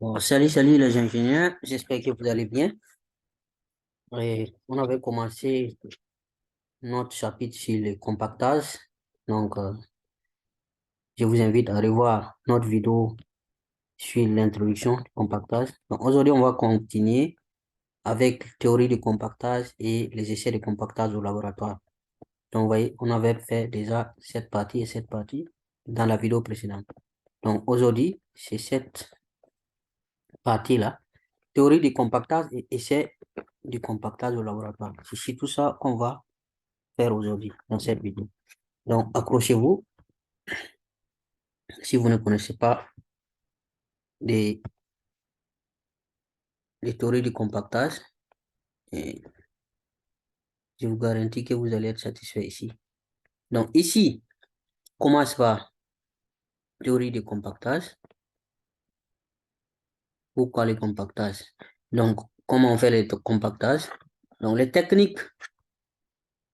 Bon, salut les ingénieurs, j'espère que vous allez bien. Et on avait commencé notre chapitre sur le compactage. Donc, je vous invite à revoir notre vidéo sur l'introduction du compactage. Donc, aujourd'hui, on va continuer avec théorie du compactage et les essais de compactage au laboratoire. Donc, vous voyez, on avait fait déjà cette partie et cette partie dans la vidéo précédente. Donc, aujourd'hui, c'est cette partie-là. Théorie du compactage et essai du compactage au laboratoire. C'est tout ça qu'on va faire aujourd'hui dans cette vidéo. Donc, accrochez-vous si vous ne connaissez pas les, les théories du compactage. Et je vous garantis que vous allez être satisfait ici. Donc, ici, commence par théorie du compactage. Pourquoi le compactage? Donc, comment on fait le compactage? Donc, les techniques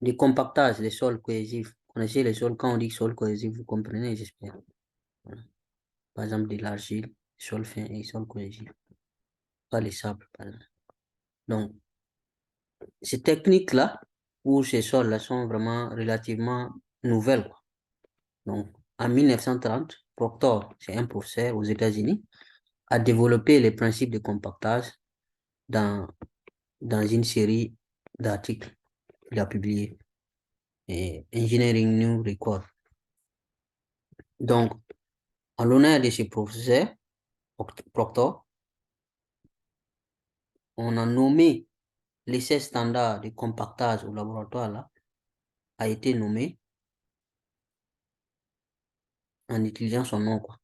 de compactage des sols cohésifs. Vous connaissez les sols, quand on dit sol cohésif, vous comprenez, j'espère. Voilà. Par exemple, de l'argile, sol fin et sol cohésif. Pas les sables, par exemple. Donc, ces techniques-là, ou ces sols-là, sont vraiment relativement nouvelles, quoi. Donc, en 1930, Proctor, c'est un professeur aux États-Unis, a développé les principes de compactage dans, dans une série d'articles qu'il a publié, et Engineering New Record. Donc, en l'honneur de ce professeur, Proctor, on a nommé l'essai standard de compactage au laboratoire, là, a été nommé en utilisant son nom, quoi.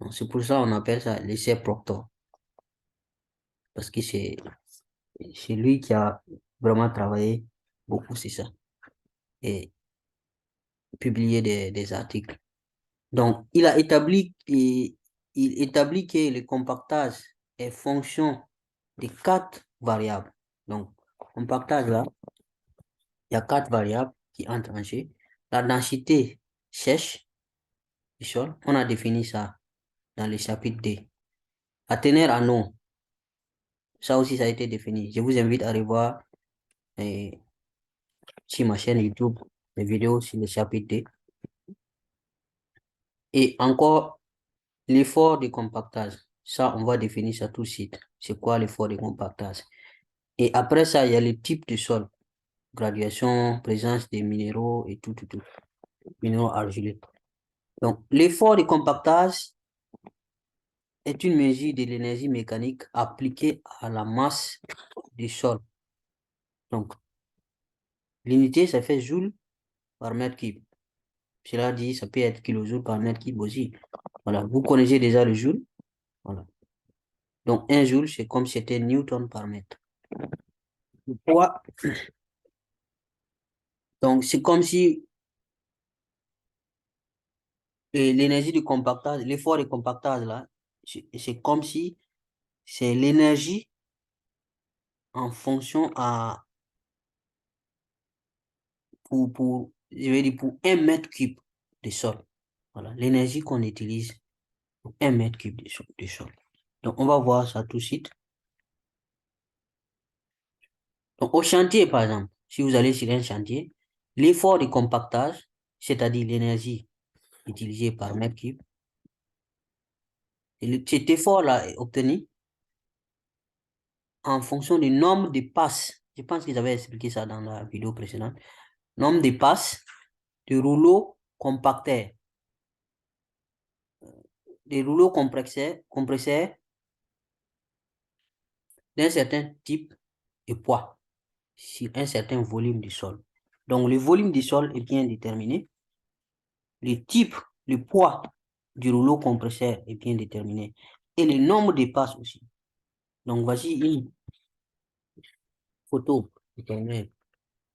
Donc, c'est pour ça qu'on appelle ça l'essai Proctor, parce que c'est lui qui a vraiment travaillé beaucoup sur ça et publié des articles. Donc, il établit que le compactage est fonction de 4 variables. Donc, compactage là, il y a 4 variables qui entrent en jeu. La densité sèche du sol, on a défini ça dans le chapitre D. À tenir en eau, ça aussi, ça a été défini. Je vous invite à revoir sur ma chaîne YouTube les vidéos sur le chapitre D. Et encore, l'effort de compactage. Ça, on va définir ça tout de suite. C'est quoi l'effort de compactage? Et après ça, il y a les types de sol. Graduation, présence des minéraux et tout. Minéraux argileux. Donc, l'effort de compactage est une mesure de l'énergie mécanique appliquée à la masse du sol. Donc, l'unité, ça fait joule par mètre cube. Cela dit, ça peut être kilojoule par mètre cube aussi. Voilà, vous connaissez déjà le joule. Voilà. Donc, un joule, c'est comme si c'était newton par mètre. Le poids, donc, c'est comme si l'énergie du compactage, l'effort de compactage, là, c'est comme si c'est l'énergie en fonction je vais dire pour 1 mètre cube de sol. Voilà, l'énergie qu'on utilise pour 1 mètre cube de sol. Donc, on va voir ça tout de suite. Donc, au chantier, par exemple, si vous allez sur un chantier, l'effort de compactage, c'est-à-dire l'énergie utilisée par mètre cube, cet effort-là est obtenu en fonction du nombre de passes. Je pense que j'avais expliqué ça dans la vidéo précédente. Nombre de passes de rouleaux compacteurs, des rouleaux compresseurs d'un certain type et poids sur un certain volume du sol. Donc, le volume du sol est bien déterminé. Le type, le poids du rouleau compresseur est bien déterminé. Et le nombre de passes aussi. Donc, voici une photo qui permet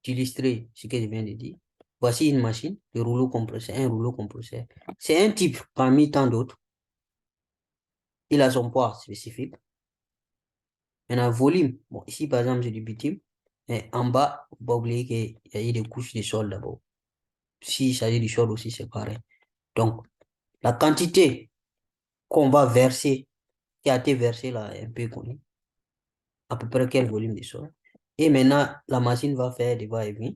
d'illustrer ce que je viens de dire. Voici une machine, le rouleau compresseur, un rouleau compresseur. C'est un type parmi tant d'autres. Il a son poids spécifique. Maintenant, volume. Bon, ici, par exemple, j'ai du bitume. Mais en bas, il ne faut pas oublier qu'il y a eu des couches de sol d'abord. S'il s'agit du sol aussi, c'est pareil. Donc, la quantité qu'on va verser qui a été versé là est un peu connu. À peu près quel volume de sol. Et maintenant, la machine va faire des va-et-vient.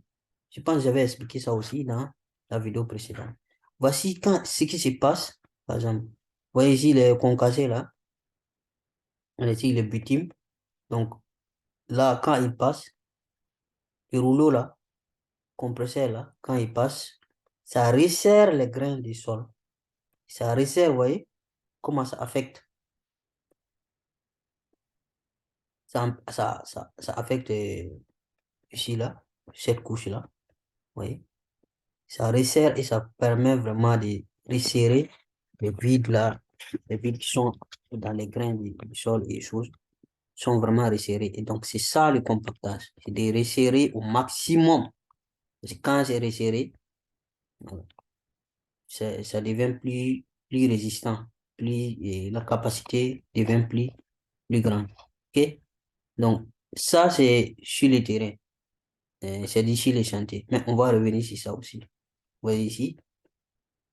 Je pense que j'avais expliqué ça aussi dans la vidéo précédente. Voici ce qui se passe. Par exemple, vous voyez ici les concassés là. On a ici les bitumes. Donc là, quand il passe, le rouleau là, compresseur là, quand il passe, ça resserre les grains du sol. Ça resserre, vous voyez, comment ça affecte. Ça affecte ici là, cette couche là. Vous voyez. Ça resserre et ça permet vraiment de resserrer les vides là, les vides qui sont dans les grains du sol et choses sont vraiment resserrés. Et donc, c'est ça le compactage. C'est de resserrer au maximum. Parce que quand c'est resserré, ça devient plus résistant. Et la capacité devient plus grande. OK? Donc, ça, c'est sur le terrain. C'est d'ici les chantiers. Mais on va revenir sur ça aussi. Vous voyez ici,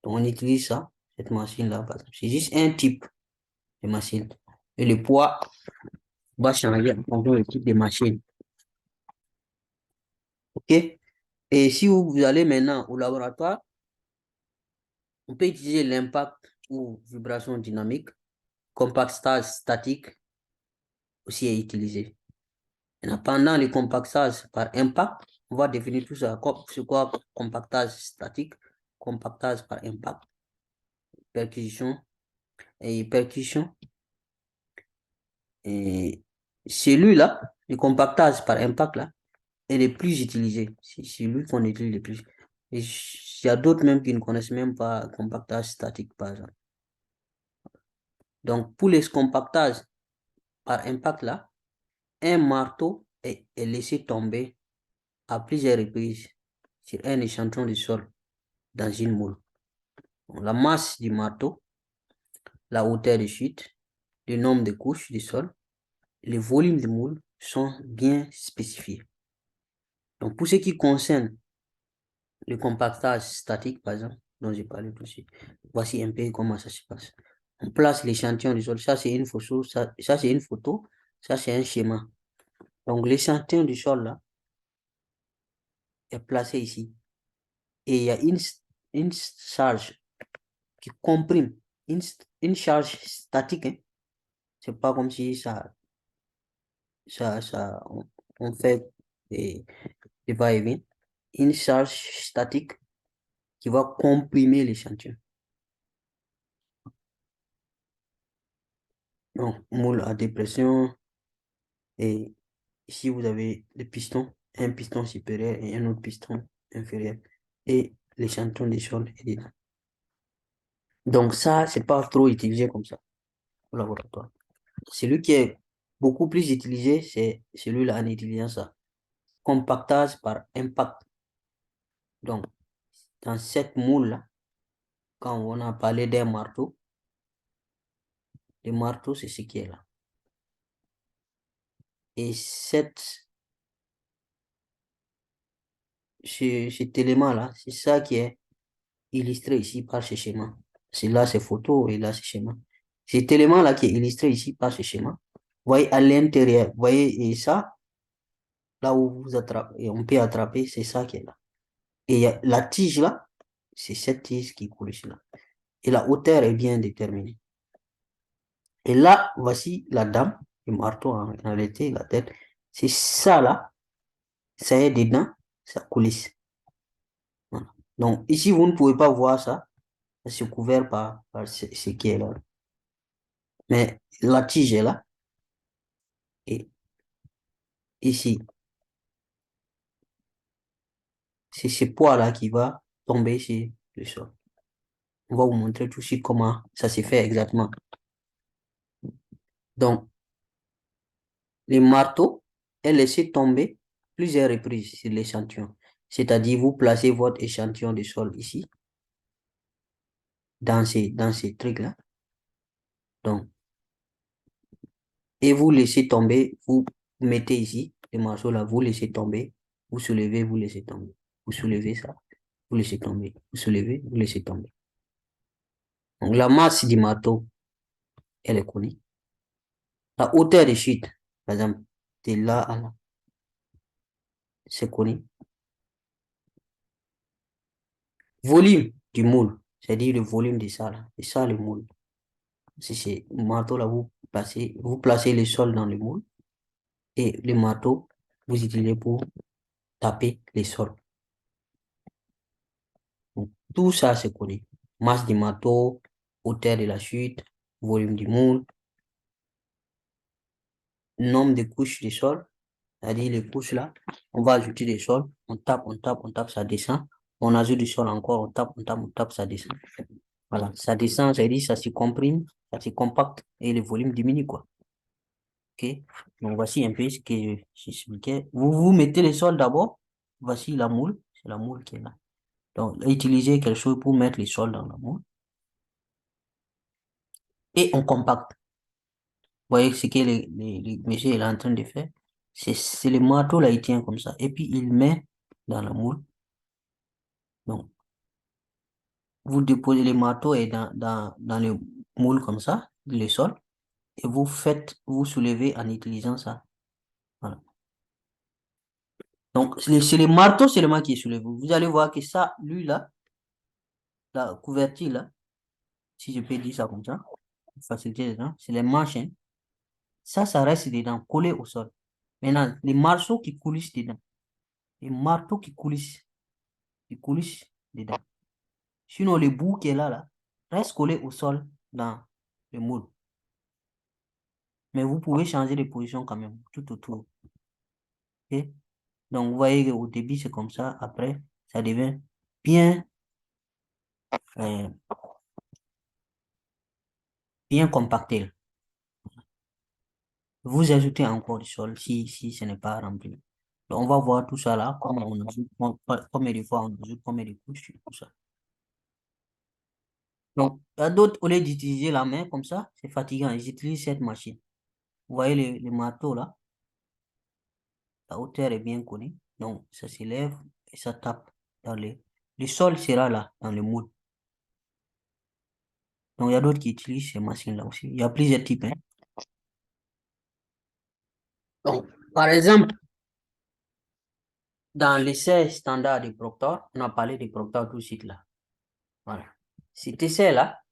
donc on utilise ça, cette machine-là, par exemple. C'est juste un type de machine. Et le poids va changer en fonction du type de machine. OK? Et si vous allez maintenant au laboratoire, on peut utiliser l'impact ou vibration dynamique. Compactage statique aussi est utilisé. Maintenant, pendant le compactage par impact, on va définir tout ça. C'est quoi compactage statique, compactage par impact, percussion et percussion. Et celui-là, le compactage par impact, là, est le plus utilisé. C'est celui qu'on utilise le plus. Et il y a d'autres même qui ne connaissent même pas compactage statique, par exemple. Donc, pour les compactages par impact, là, un marteau est laissé tomber à plusieurs reprises sur un échantillon de sol dans une moule. Donc, la masse du marteau, la hauteur de chute, le nombre de couches du sol, le volume de moule sont bien spécifiés. Donc, pour ce qui concerne le compactage statique, par exemple, dont j'ai parlé tout de suite, voici un peu comment ça se passe. On place l'échantillon du sol. Ça, c'est une photo. Ça c'est une photo. Ça, c'est un schéma. Donc, l'échantillon du sol, là, est placé ici. Et il y a une charge qui comprime, une charge statique. Hein. C'est pas comme si on fait des va-et-vient. Une charge statique qui va comprimer l'échantillon. Donc, moule à dépression. Et ici, vous avez le piston, un piston supérieur et un autre piston inférieur. Et l'échantillon des sols est dedans. Donc, ça, c'est pas trop utilisé comme ça au laboratoire. Celui qui est beaucoup plus utilisé, c'est celui-là en utilisant ça. Compactage par impact. Donc, dans cette moule-là, quand on a parlé d'un marteau, le marteau, c'est ce qui est là. Et cet élément-là, c'est ça qui est illustré ici par ce schéma. C'est là ces photos et là ce schéma. Cet élément-là qui est illustré ici par ce schéma, vous voyez à l'intérieur, vous voyez et ça, là où vous attrapez, et on peut attraper, c'est ça qui est là. Et la tige là, c'est cette tige qui coule ici là. Et la hauteur est bien déterminée. Et là, voici la dame, le marteau en réalité, la tête. C'est ça là, ça est dedans, ça coulisse. Voilà. Donc ici, vous ne pouvez pas voir ça, c'est couvert par ce qui est là. Mais la tige est là, et ici, c'est ce poids-là qui va tomber sur le sol. On va vous montrer tout de suite comment ça se fait exactement. Donc, le marteau est laissé tomber plusieurs reprises sur l'échantillon. C'est-à-dire, vous placez votre échantillon de sol ici, dans ces trucs-là. Donc, et vous laissez tomber, vous mettez ici le morceau là, vous laissez tomber, vous soulevez, vous laissez tomber. Vous soulevez ça, vous laissez tomber. Vous soulevez, vous laissez tomber. Donc, la masse du marteau, elle est connue. La hauteur des chutes, par exemple, de là à là, c'est connu. Volume du moule, c'est-à-dire le volume de ça, là. C'est ça le moule. Si c'est le marteau, là, vous placez le sol dans le moule et le marteau, vous utilisez pour taper les sols. Donc, tout ça, c'est connu. Masse du marteau, hauteur de la chute, volume du moule, nombre de couches de sol, c'est-à-dire les couches là, on va ajouter des sols, on tape, ça descend. On ajoute du sol encore, on tape, ça descend. Voilà, ça descend, c'est-à-dire ça se comprime, ça se compacte et le volume diminue, quoi. Ok? Donc, voici un peu ce que j'expliquais. Vous mettez le sol d'abord, voici la moule, c'est la moule qui est là. Donc, utilisez quelque chose pour mettre le sol dans la moule et on compacte. Vous voyez ce que le monsieur est en train de faire? C'est le marteau là, il tient comme ça. Et puis il met dans la moule. Donc, vous déposez le marteau et dans le moule comme ça, le sol, et vous soulevez en utilisant ça. Voilà. Donc, c'est le marteau seulement qui est soulevé. Vous allez voir que ça, lui là, la couverture là, si je peux dire ça comme ça, pour faciliter dedans, c'est les manches, hein. Ça reste dedans, collé au sol. Maintenant, les marceaux qui coulissent dedans, les marteaux qui coulissent dedans. Sinon, le bout qui est là, reste collé au sol dans le moule. Mais vous pouvez changer de position quand même, tout autour. Ok? Donc, vous voyez qu'au début, c'est comme ça. Après, ça devient bien, euh, bien compacté. Vous ajoutez encore du sol si ce n'est pas rempli. Donc, on va voir tout ça là, comment on ajoute, combien de fois on ajoute, combien de couches, tout ça. Donc, il y a d'autres, au lieu d'utiliser la main comme ça, c'est fatigant. Ils utilisent cette machine. Vous voyez le marteau là, la hauteur est bien connue. Donc, ça s'élève et ça tape dans le sol sera là, dans le moule. Donc, il y a d'autres qui utilisent ces machines-là aussi. Il y a plusieurs types, hein. Donc, par exemple, dans l'essai standard de Proctor, on a parlé de Proctor tout de suite là. Voilà. Cet essai-là,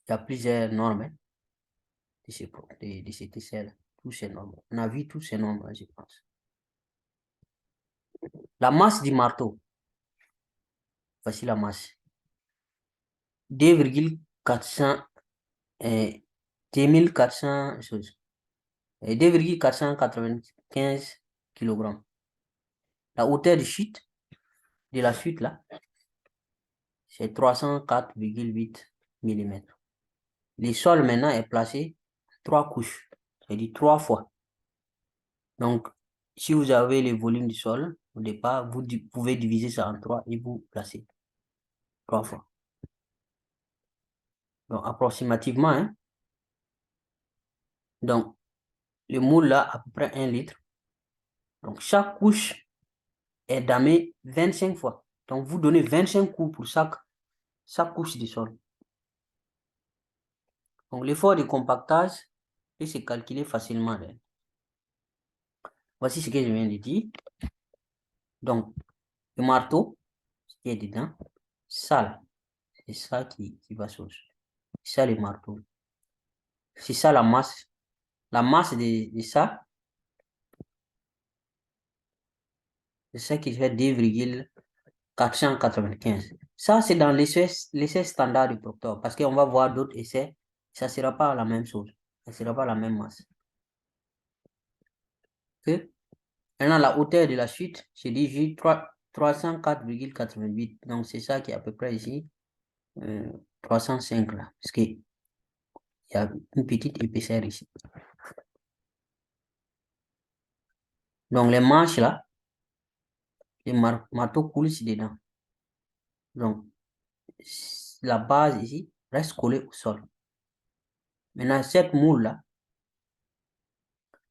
il y a plusieurs normes, hein, de cet essai-là. Tous ces normes. On a vu tous ces nombres, je pense. La masse du marteau, voici la masse. 2,400, 2400 choses. 2,495 kg. La hauteur de la chute là, c'est 304,8 mm. Le sol maintenant est placé 3 couches, c'est-à-dire 3 fois. Donc, si vous avez le volume du sol, au départ, vous pouvez diviser ça en 3 et vous placez 3 fois. Donc, approximativement, hein, donc, le moule là, à peu près 1 litre. Donc, chaque couche est damée 25 fois. Donc, vous donnez 25 coups pour chaque couche de sol. Donc, l'effort de compactage peut se calculer facilement, hein. Voici ce que je viens de dire. Donc, le marteau, ce qui est dedans, ça, c'est ça qui va saucer. C'est ça le marteau. C'est ça la masse. La masse de ça, c'est ça qui fait 2,495. Ça, c'est dans l'essai standard du Proctor. Parce qu'on va voir d'autres essais. Ça ne sera pas la même chose. Ça ne sera pas la même masse. Ok? Maintenant, la hauteur de la chute, c'est 304,88. Donc, c'est ça qui est à peu près ici. 305 là. Parce qu'il y a une petite épaisseur ici. Donc, les manches là, les marteaux coulent ici dedans. Donc, la base ici reste collée au sol. Maintenant, cette moule là,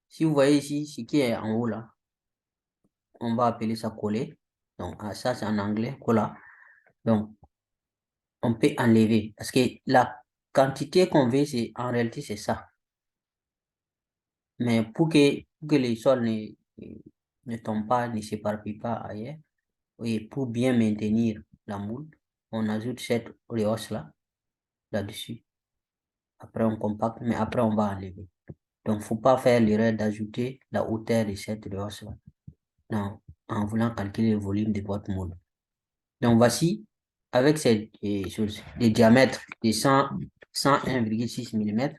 si vous voyez ici ce qui est en haut là, on va appeler ça coller. Donc, ça c'est en anglais, colla. Donc, on peut enlever parce que la quantité qu'on veut, en réalité, c'est ça. Mais pour que les sols ne tombent pas, ne s'éparpillent pas ailleurs, et pour bien maintenir la moule, on ajoute cette rehausse-là, là-dessus. Après, on compacte, mais après, on va enlever. Donc, faut pas faire l'erreur d'ajouter la hauteur de cette rehausse-là. Non, en voulant calculer le volume de votre moule. Donc, voici, avec cette chose, le diamètre de 101,6 mm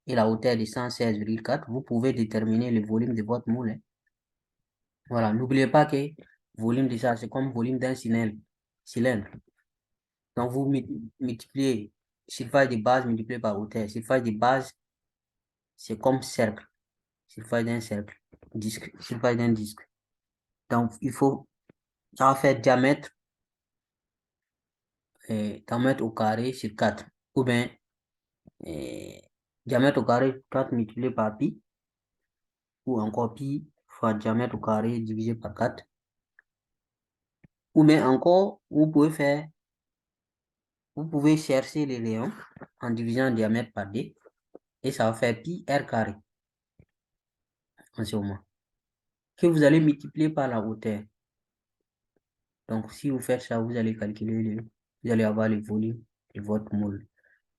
et la hauteur de 116,4, vous pouvez déterminer le volume de votre moule, hein. Voilà, n'oubliez pas que volume de ça, c'est comme volume d'un cylindre. Donc, vous multipliez surface de base multiplié par hauteur. Surface de base, c'est comme cercle. Surface d'un cercle. Disque. Surface d'un disque. Donc, ça va faire diamètre au carré sur 4. Ou bien, euh, diamètre au carré 4 multiplié par pi. Ou encore pi fois diamètre au carré divisé par 4. Ou bien encore, vous pouvez chercher les rayons en divisant le diamètre par d. Et ça va faire pi r carré en ce moment, que vous allez multiplier par la hauteur. Donc, si vous faites ça, vous allez vous allez avoir le volume de votre moule.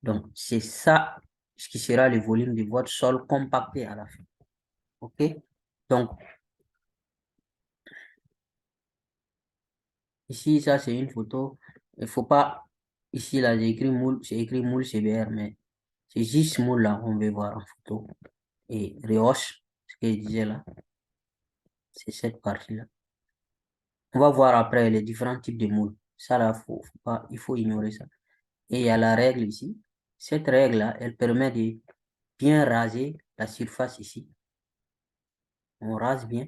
Donc, c'est ça ce qui sera le volume de votre sol compacté à la fin. OK? Donc, ici, ça, c'est une photo. Il ne faut pas, ici, là, j'ai écrit moule CBR, mais c'est juste moule là, on veut voir en photo. Et Réhoche, ce que je disais là, c'est cette partie-là. On va voir après les différents types de moules. Ça, là, il faut ignorer ça. Et il y a la règle ici. Cette règle-là, elle permet de bien raser la surface ici. On rase bien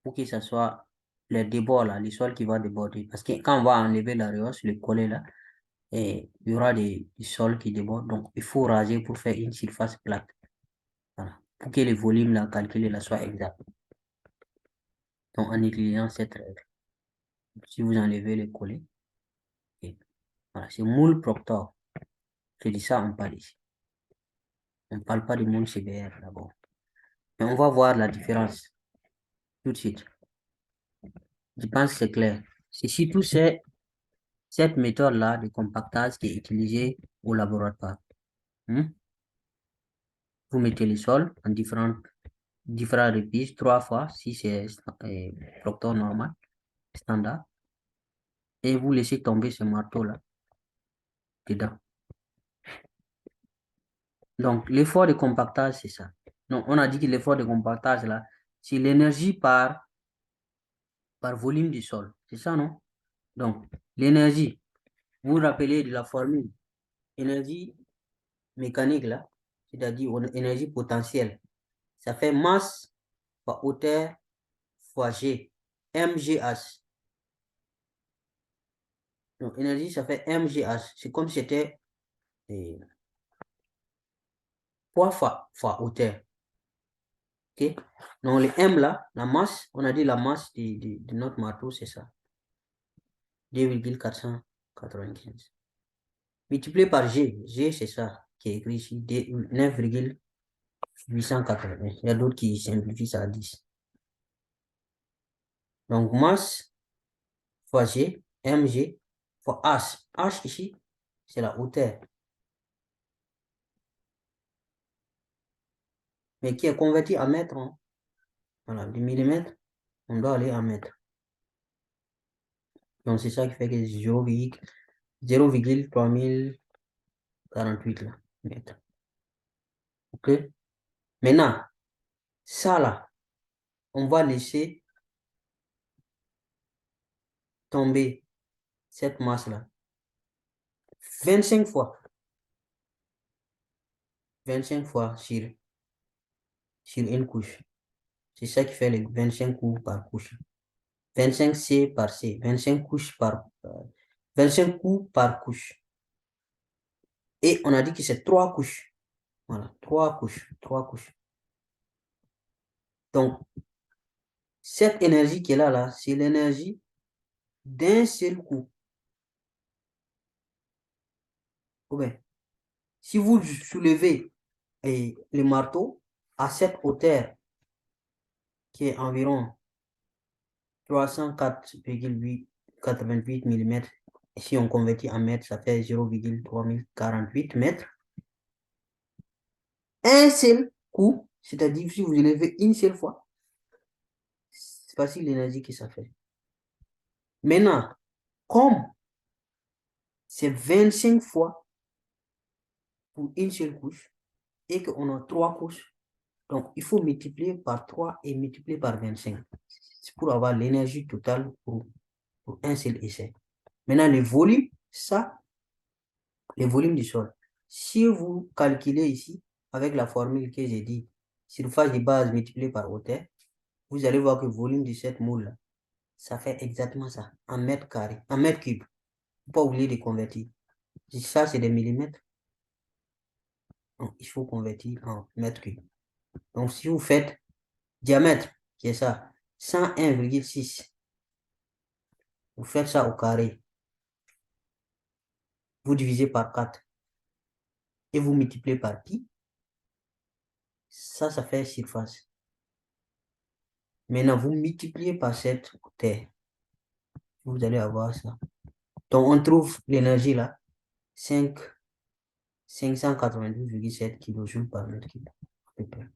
pour que ce soit le débord là, le sol qui va déborder. Parce que quand on va enlever la rehausse, le collet là, et il y aura du sol qui déborde. Donc, il faut raser pour faire une surface plate. Voilà. Pour que le volume là, calculé là, soit exact. Donc, en utilisant cette règle. Si vous enlevez le collet, et voilà, c'est moule Proctor. Je dis ça, on parle ici. On ne parle pas de moule CBR d'abord. Mais on va voir la différence tout de suite. Je pense que c'est clair. C'est surtout cette méthode-là de compactage qui est utilisée au laboratoire. Hmm? Vous mettez le sol en différentes reprises, 3 fois, si c'est proctor normal, standard, et vous laissez tomber ce marteau-là dedans. Donc, l'effort de compactage, c'est ça. Donc, on a dit que l'effort de compactage, là, c'est l'énergie par volume du sol. C'est ça, non? Donc, l'énergie, vous vous rappelez de la formule, énergie mécanique, là, c'est-à-dire énergie potentielle. Ça fait masse fois hauteur fois G, MGH. Donc, énergie, ça fait MGH. C'est comme si c'était poids fois hauteur. OK? Donc, le M là, la masse, on a dit la masse de notre marteau, c'est ça. 2,495. Multiplié par G. G, c'est ça qui est écrit ici. 9,880. Il y a d'autres qui simplifient ça à 10. Donc, masse fois G, mg fois H. H ici, c'est la hauteur. Mais qui est converti à mètre, hein. Voilà, du millimètre, on doit aller en mètre. Donc, c'est ça qui fait que 0,3048 là, mètres. OK? Maintenant, ça là, on va laisser tomber cette masse-là 25 fois. 25 fois sur une couche. C'est ça qui fait les 25 coups par couche. 25 C par C. 25 couches 25 coups par couche. Et on a dit que c'est 3 couches. Voilà, 3 couches. 3 couches. Donc, cette énergie qui est là, c'est l'énergie d'un seul coup. Ou bien, si vous soulevez Et le marteau à cette hauteur qui est environ 304,88 mm. Et si on convertit en mètres, ça fait 0,3048 mètres. Un seul coup, c'est-à-dire si vous élevez une seule fois, c'est facile l'énergie que ça fait. Maintenant, comme c'est 25 fois pour une seule couche et qu'on a 3 couches, donc il faut multiplier par 3 et multiplier par 25. C'est pour avoir l'énergie totale pour un seul essai. Maintenant, le volume, ça, le volume du sol. Si vous calculez ici, avec la formule que j'ai dit, surface de base multipliée par hauteur, vous allez voir que le volume de cette moule, ça fait exactement ça, en mètre carré, en mètre cube. Faut pas oublier de convertir. Ça, c'est des millimètres. Donc, il faut convertir en mètre cube. Donc, si vous faites diamètre, qui est ça, 101,6, vous faites ça au carré, vous divisez par 4 et vous multipliez par pi, ça fait surface. Maintenant, vous multipliez par cette hauteur, vous allez avoir ça. Donc, on trouve l'énergie là, 592,7 kJ par mètre cube, à peu près.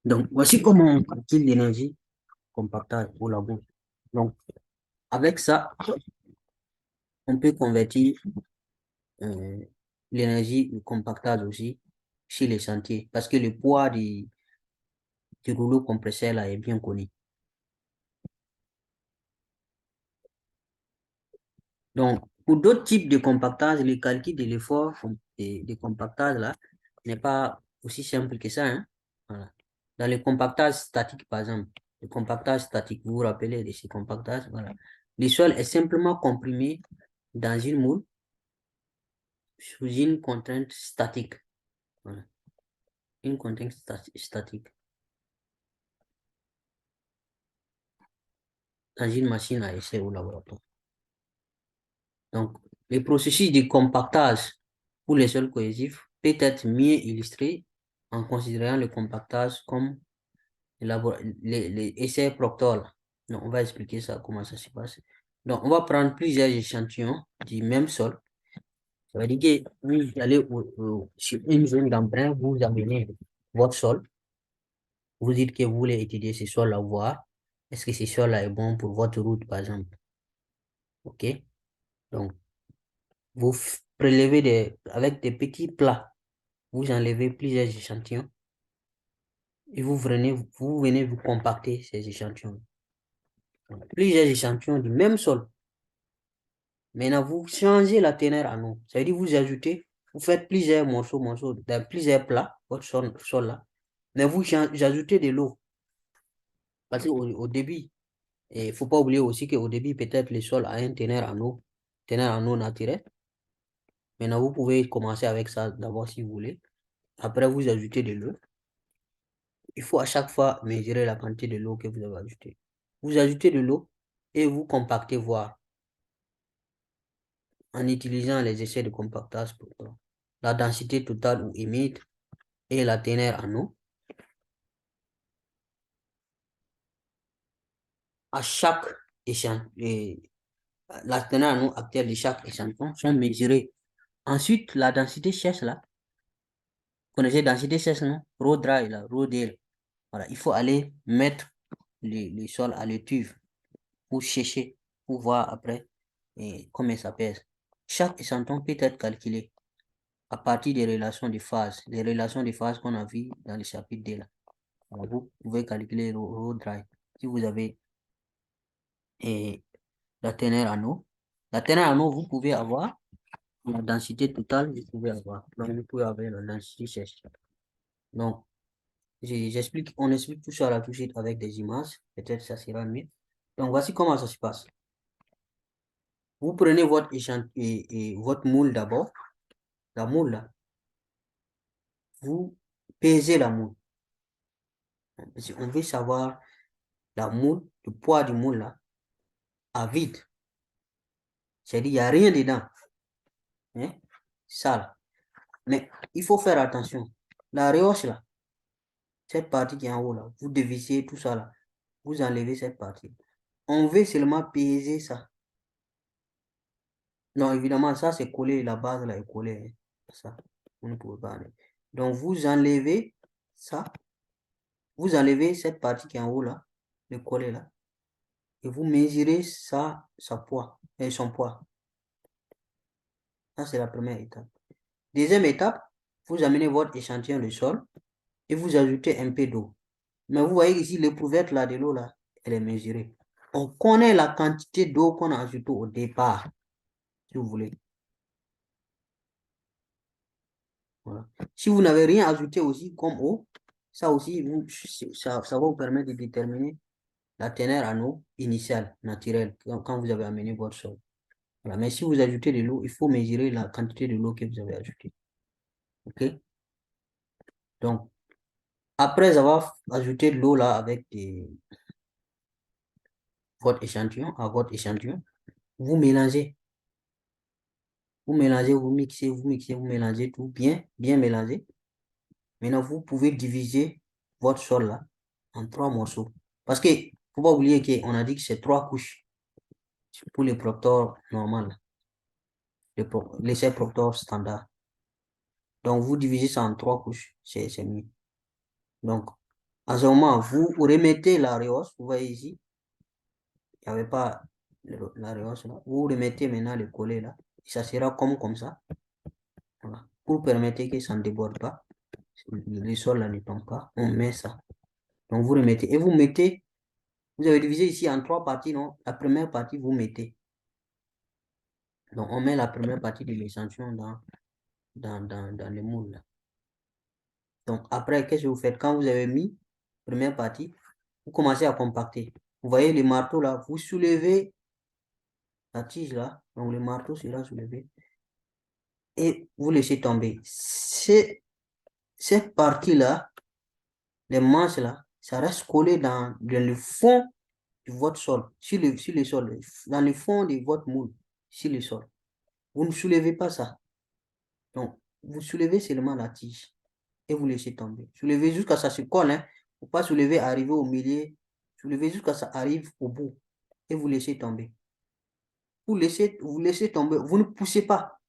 Donc, voici comment on calcule l'énergie compactage au labo. Donc, avec ça, on peut convertir l'énergie du compactage aussi chez les chantiers parce que le poids du rouleau compresseur là est bien connu. Donc, pour d'autres types de compactage, le calcul de l'effort de compactage là n'est pas aussi simple que ça, hein. Voilà. Dans le compactage statique, par exemple, le compactage statique, vous vous rappelez de ce compactage, voilà. Le sol est simplement comprimé dans une moule sous une contrainte statique. Voilà. Une contrainte statique. Dans une machine à essai au laboratoire. Donc, le processus de compactage pour les sols cohésifs peut être mieux illustré en considérant le compactage comme les essais Proctor. Donc, on va expliquer ça, comment ça se passe. Donc, on va prendre plusieurs échantillons du même sol. Ça veut dire que vous allez sur une zone d'emprunt, vous amenez votre sol. Vous dites que vous voulez étudier ce sol-là, voir est-ce que ce sol-là est bon pour votre route, par exemple. OK? Donc, vous prélevez avec des petits plats, vous enlevez plusieurs échantillons et vous venez vous compacter ces échantillons. Donc, plusieurs échantillons du même sol. Maintenant, vous changez la teneur en eau. Ça veut dire vous ajoutez, vous faites plusieurs morceaux, dans plusieurs plats, votre sol là. Mais vous ajoutez de l'eau. Parce qu'au début, il ne faut pas oublier aussi qu'au début, peut-être le sol a un teneur en eau naturelle. Maintenant, vous pouvez commencer avec ça d'abord si vous voulez. Après, vous ajoutez de l'eau. Il faut à chaque fois mesurer la quantité de l'eau que vous avez ajoutée. Vous ajoutez de l'eau et vous compactez, voir en utilisant les essais de compactage pour la densité totale ou humide et la teneur en eau. À chaque échantillon, la teneur en eau actuelle de chaque échantillon sont mesurées. Ensuite, la densité sèche là, vous connaissez la densité sèche, non? Raw dry là, raw deal. Voilà, il faut aller mettre le sol à l'étuve pour sécher, pour voir après combien ça pèse. Chaque échantillon peut être calculé à partir des relations de phase, les relations de phase qu'on a vues dans le chapitre 2 là. Alors, vous pouvez calculer raw dry. Si vous avez la teneur en eau, la teneur en eau, vous pouvez avoir la densité totale, vous pouvez avoir. Donc, vous pouvez avoir la densité sèche. Donc, on explique tout ça là tout de suite avec des images. Peut-être ça sera mieux. Donc, voici comment ça se passe. Vous prenez votre et votre moule d'abord. La moule là. Vous pesez la moule. On veut savoir la moule, le poids du moule là, à vide. C'est-à-dire, il n'y a rien dedans. Hein? Ça là. Mais il faut faire attention. La réhausse là, cette partie qui est en haut là, vous dévissez tout ça là, vous enlevez cette partie. On veut seulement peser ça. Non, évidemment, ça c'est collé, la base là est collée, hein. Ça, vous ne pouvez pas enlever. Donc vous enlevez ça, vous enlevez cette partie qui est en haut là, le collet là, et vous mesurez ça, sa poids, et son poids. Ça c'est la première étape. Deuxième étape, vous amenez votre échantillon de sol et vous ajoutez un peu d'eau. Mais vous voyez ici, l'éprouvette là de l'eau là, elle est mesurée. On connaît la quantité d'eau qu'on a ajoutée au départ, si vous voulez. Voilà. Si vous n'avez rien ajouté aussi comme eau, ça aussi, ça va vous permettre de déterminer la teneur en eau initiale, naturelle, quand vous avez amené votre sol. Voilà. Mais si vous ajoutez de l'eau, il faut mesurer la quantité de l'eau que vous avez ajoutée. OK? Donc, après avoir ajouté de l'eau là avec votre échantillon, à votre échantillon, vous mélangez. Vous mélangez, vous mixez, vous mixez, vous mélangez tout bien, bien mélangé. Maintenant, vous pouvez diviser votre sol là en 3 morceaux. Parce que, faut pas oublier qu'on a dit que c'est 3 couches pour les procteurs normal, l'essai procteur standard. Donc, vous divisez ça en 3 couches, c'est mieux. Donc, à ce moment, vous remettez la réhausse, vous voyez ici, il n'y avait pas la réhausse là. Vous remettez maintenant le collet là, ça sera comme ça. Voilà. Pour permettre que ça ne déborde pas, le sol là ne tombe pas, on met ça. Donc, vous remettez. Et vous mettez, vous avez divisé ici en 3 parties, non? La première partie, vous mettez. Donc, on met la première partie de l'échantillon dans le moule, là. Donc, après, qu'est-ce que vous faites? Quand vous avez mis première partie, vous commencez à compacter. Vous voyez le marteau là, vous soulevez la tige là. Donc, le marteau sera soulevé. Et vous laissez tomber. Cette partie-là, les manches là, ça reste collé dans le fond de votre sol, sur le sol, dans le fond de votre moule, sur le sol. Vous ne soulevez pas ça. Donc, vous soulevez seulement la tige et vous laissez tomber. Soulevez jusqu'à ce que ça se colle, hein. Faut pas soulever, arriver au milieu. Soulevez jusqu'à ce que ça arrive au bout et vous laissez tomber. Vous laissez tomber. Vous ne poussez pas.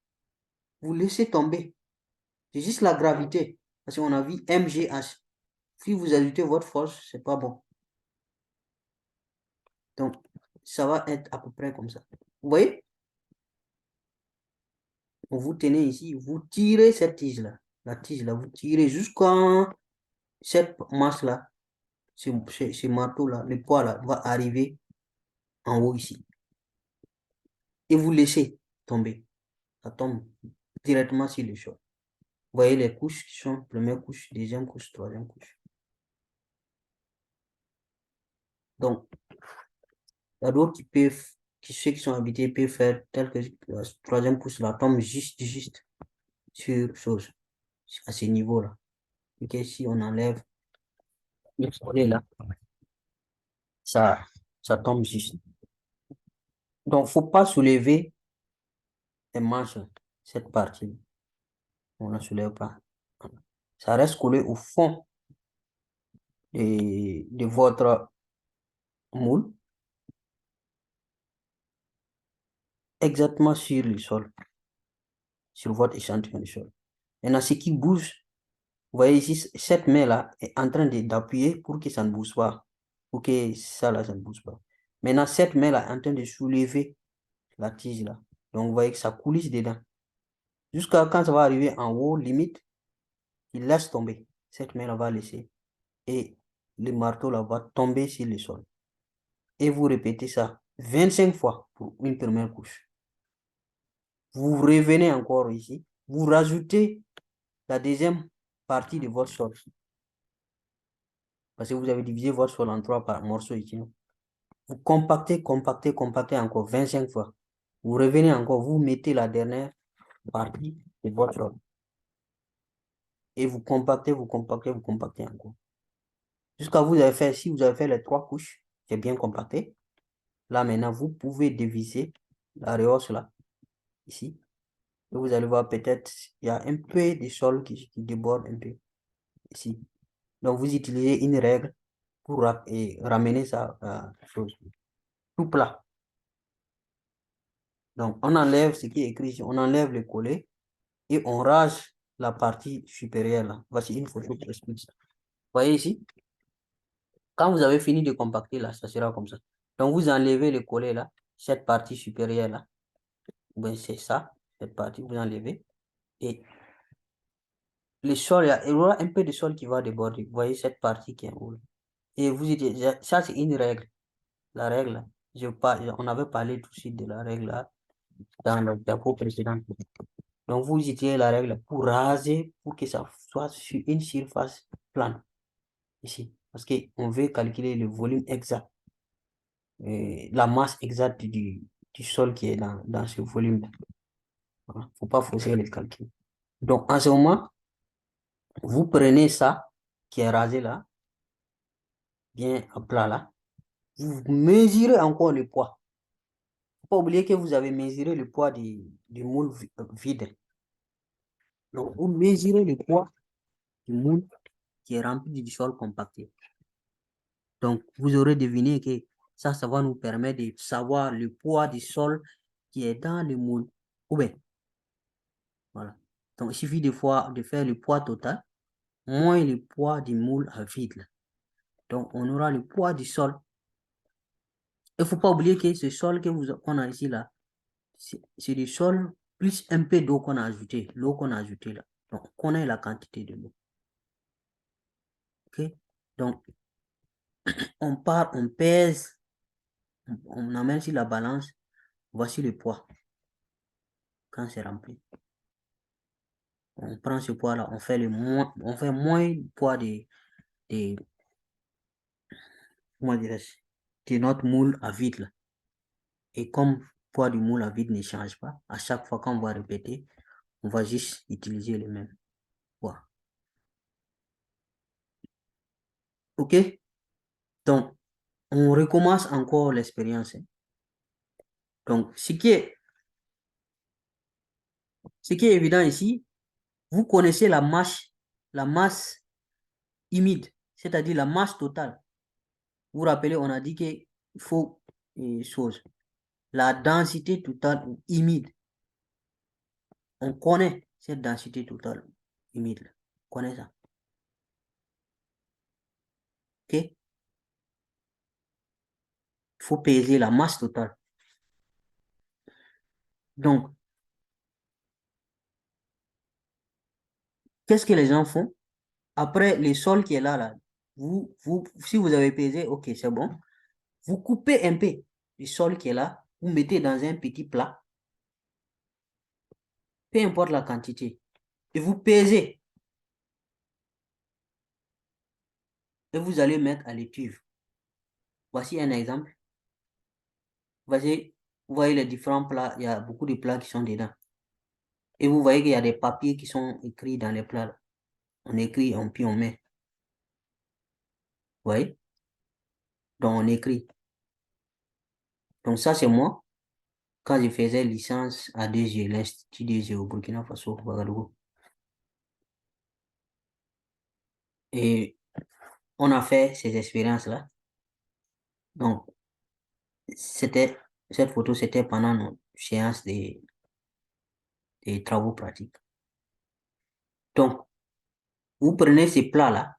Vous laissez tomber. C'est juste la gravité. Parce qu'on a vu MGH. Si vous ajoutez votre force, c'est pas bon. Donc, ça va être à peu près comme ça. Vous voyez? Vous tenez ici, vous tirez cette tige-là. La tige-là, vous tirez jusqu'à cette masse-là, ce marteau-là, le poids-là va arriver en haut ici. Et vous laissez tomber. Ça tombe directement sur le sol. Vous voyez les couches qui sont première couche, deuxième couche, troisième couche. Donc, il y a d'autres ceux qui sont habités peuvent faire tel que la troisième couche là tombe juste sur chose, à ce niveau-là. Ok, si on enlève le soleil là, ça, ça tombe juste. Donc, faut pas soulever les manches, cette partie. On ne soulève pas. Ça reste collé au fond de votre moule, exactement sur le sol, sur votre échantillon de sol. Maintenant, ce qui bouge, vous voyez ici, cette main-là est en train d'appuyer pour que ça ne bouge pas, pour que ça là, ça ne bouge pas. Maintenant, cette main-là est en train de soulever la tige là. Donc, vous voyez que ça coulisse dedans. Jusqu'à quand ça va arriver en haut, limite, il laisse tomber. Cette main-là va laisser. Et le marteau là va tomber sur le sol. Et vous répétez ça 25 fois pour une première couche. Vous revenez encore ici. Vous rajoutez la deuxième partie de votre sol. Parce que vous avez divisé votre sol en 3 morceaux ici. Vous compactez encore 25 fois. Vous revenez encore, vous mettez la dernière partie de votre sol. Et vous compactez encore. Jusqu'à vous avez fait, si vous avez fait les 3 couches, c'est bien compacté. Là maintenant, vous pouvez dévisser la réhausse là, ici. Et vous allez voir peut-être, il y a un peu de sol qui déborde un peu ici. Donc, vous utilisez une règle pour ramener ça chose tout plat. Donc, on enlève ce qui est écrit ici, on enlève le collet et on rase la partie supérieure là. Voici une photo qui explique ça. Vous voyez ici, quand vous avez fini de compacter là, ça sera comme ça. Donc, vous enlevez le collet là, cette partie supérieure là. Ben, c'est ça, cette partie, vous enlevez. Et le sol, il y aura un peu de sol qui va déborder. Vous voyez cette partie qui est en haut. Et vous dites, ça c'est une règle. La règle, on avait parlé tout de suite de la règle là, dans le diapo précédent. Donc vous utilisez la règle pour raser, pour que ça soit sur une surface plane. Ici. Parce qu'on veut calculer le volume exact, la masse exacte du sol qui est dans ce volume. Il ne faut pas fausser le calcul. Donc en ce moment, vous prenez ça qui est rasé là, bien à plat là, vous mesurez encore le poids. Il ne faut pas oublier que vous avez mesuré le poids du moule vide. Donc, vous mesurez le poids du moule qui est rempli du sol compacté. Donc, vous aurez deviné que ça va nous permettre de savoir le poids du sol qui est dans le moule. Ou bien, voilà. Donc, il suffit de faire le poids total moins le poids du moule à vide. Donc, on aura le poids du sol. Il ne faut pas oublier que ce sol qu'on a ici, là, c'est du sol plus un peu d'eau qu'on a ajouté, l'eau qu'on a ajoutée là. Donc, on connaît la quantité de l'eau. OK? Donc, on part, on pèse, on amène sur la balance. Voici le poids quand c'est rempli. On prend ce poids-là, on fait moins le poids comment de notre moule à vide là. Et comme le poids du moule à vide ne change pas, à chaque fois qu'on va répéter, on va juste utiliser le même poids. OK? Donc, on recommence encore l'expérience. Donc, ce qui est évident ici, vous connaissez la masse humide, c'est-à-dire la masse totale. Vous vous rappelez, on a dit qu'il faut la densité totale humide. On connaît cette densité totale humide. On connaît ça. OK? Il faut peser la masse totale. Donc, qu'est-ce que les gens font? Après, le sol qui est là, si vous avez pesé, OK, c'est bon. Vous coupez un peu du sol qui est là, vous mettez dans un petit plat, peu importe la quantité, et vous pesez. Et vous allez mettre à l'étuve. Voici un exemple. Voici, vous voyez les différents plats, il y a beaucoup de plats qui sont dedans. Et vous voyez qu'il y a des papiers qui sont écrits dans les plats. On écrit, puis on met. Vous voyez? Donc, on écrit. Donc, ça, c'est moi, quand je faisais licence à 2G, l'Institut 2G au Burkina Faso, Ouagadougou. Et on a fait ces expériences-là. Donc, cette photo, c'était pendant nos séances des travaux pratiques. Donc, vous prenez ces plats-là,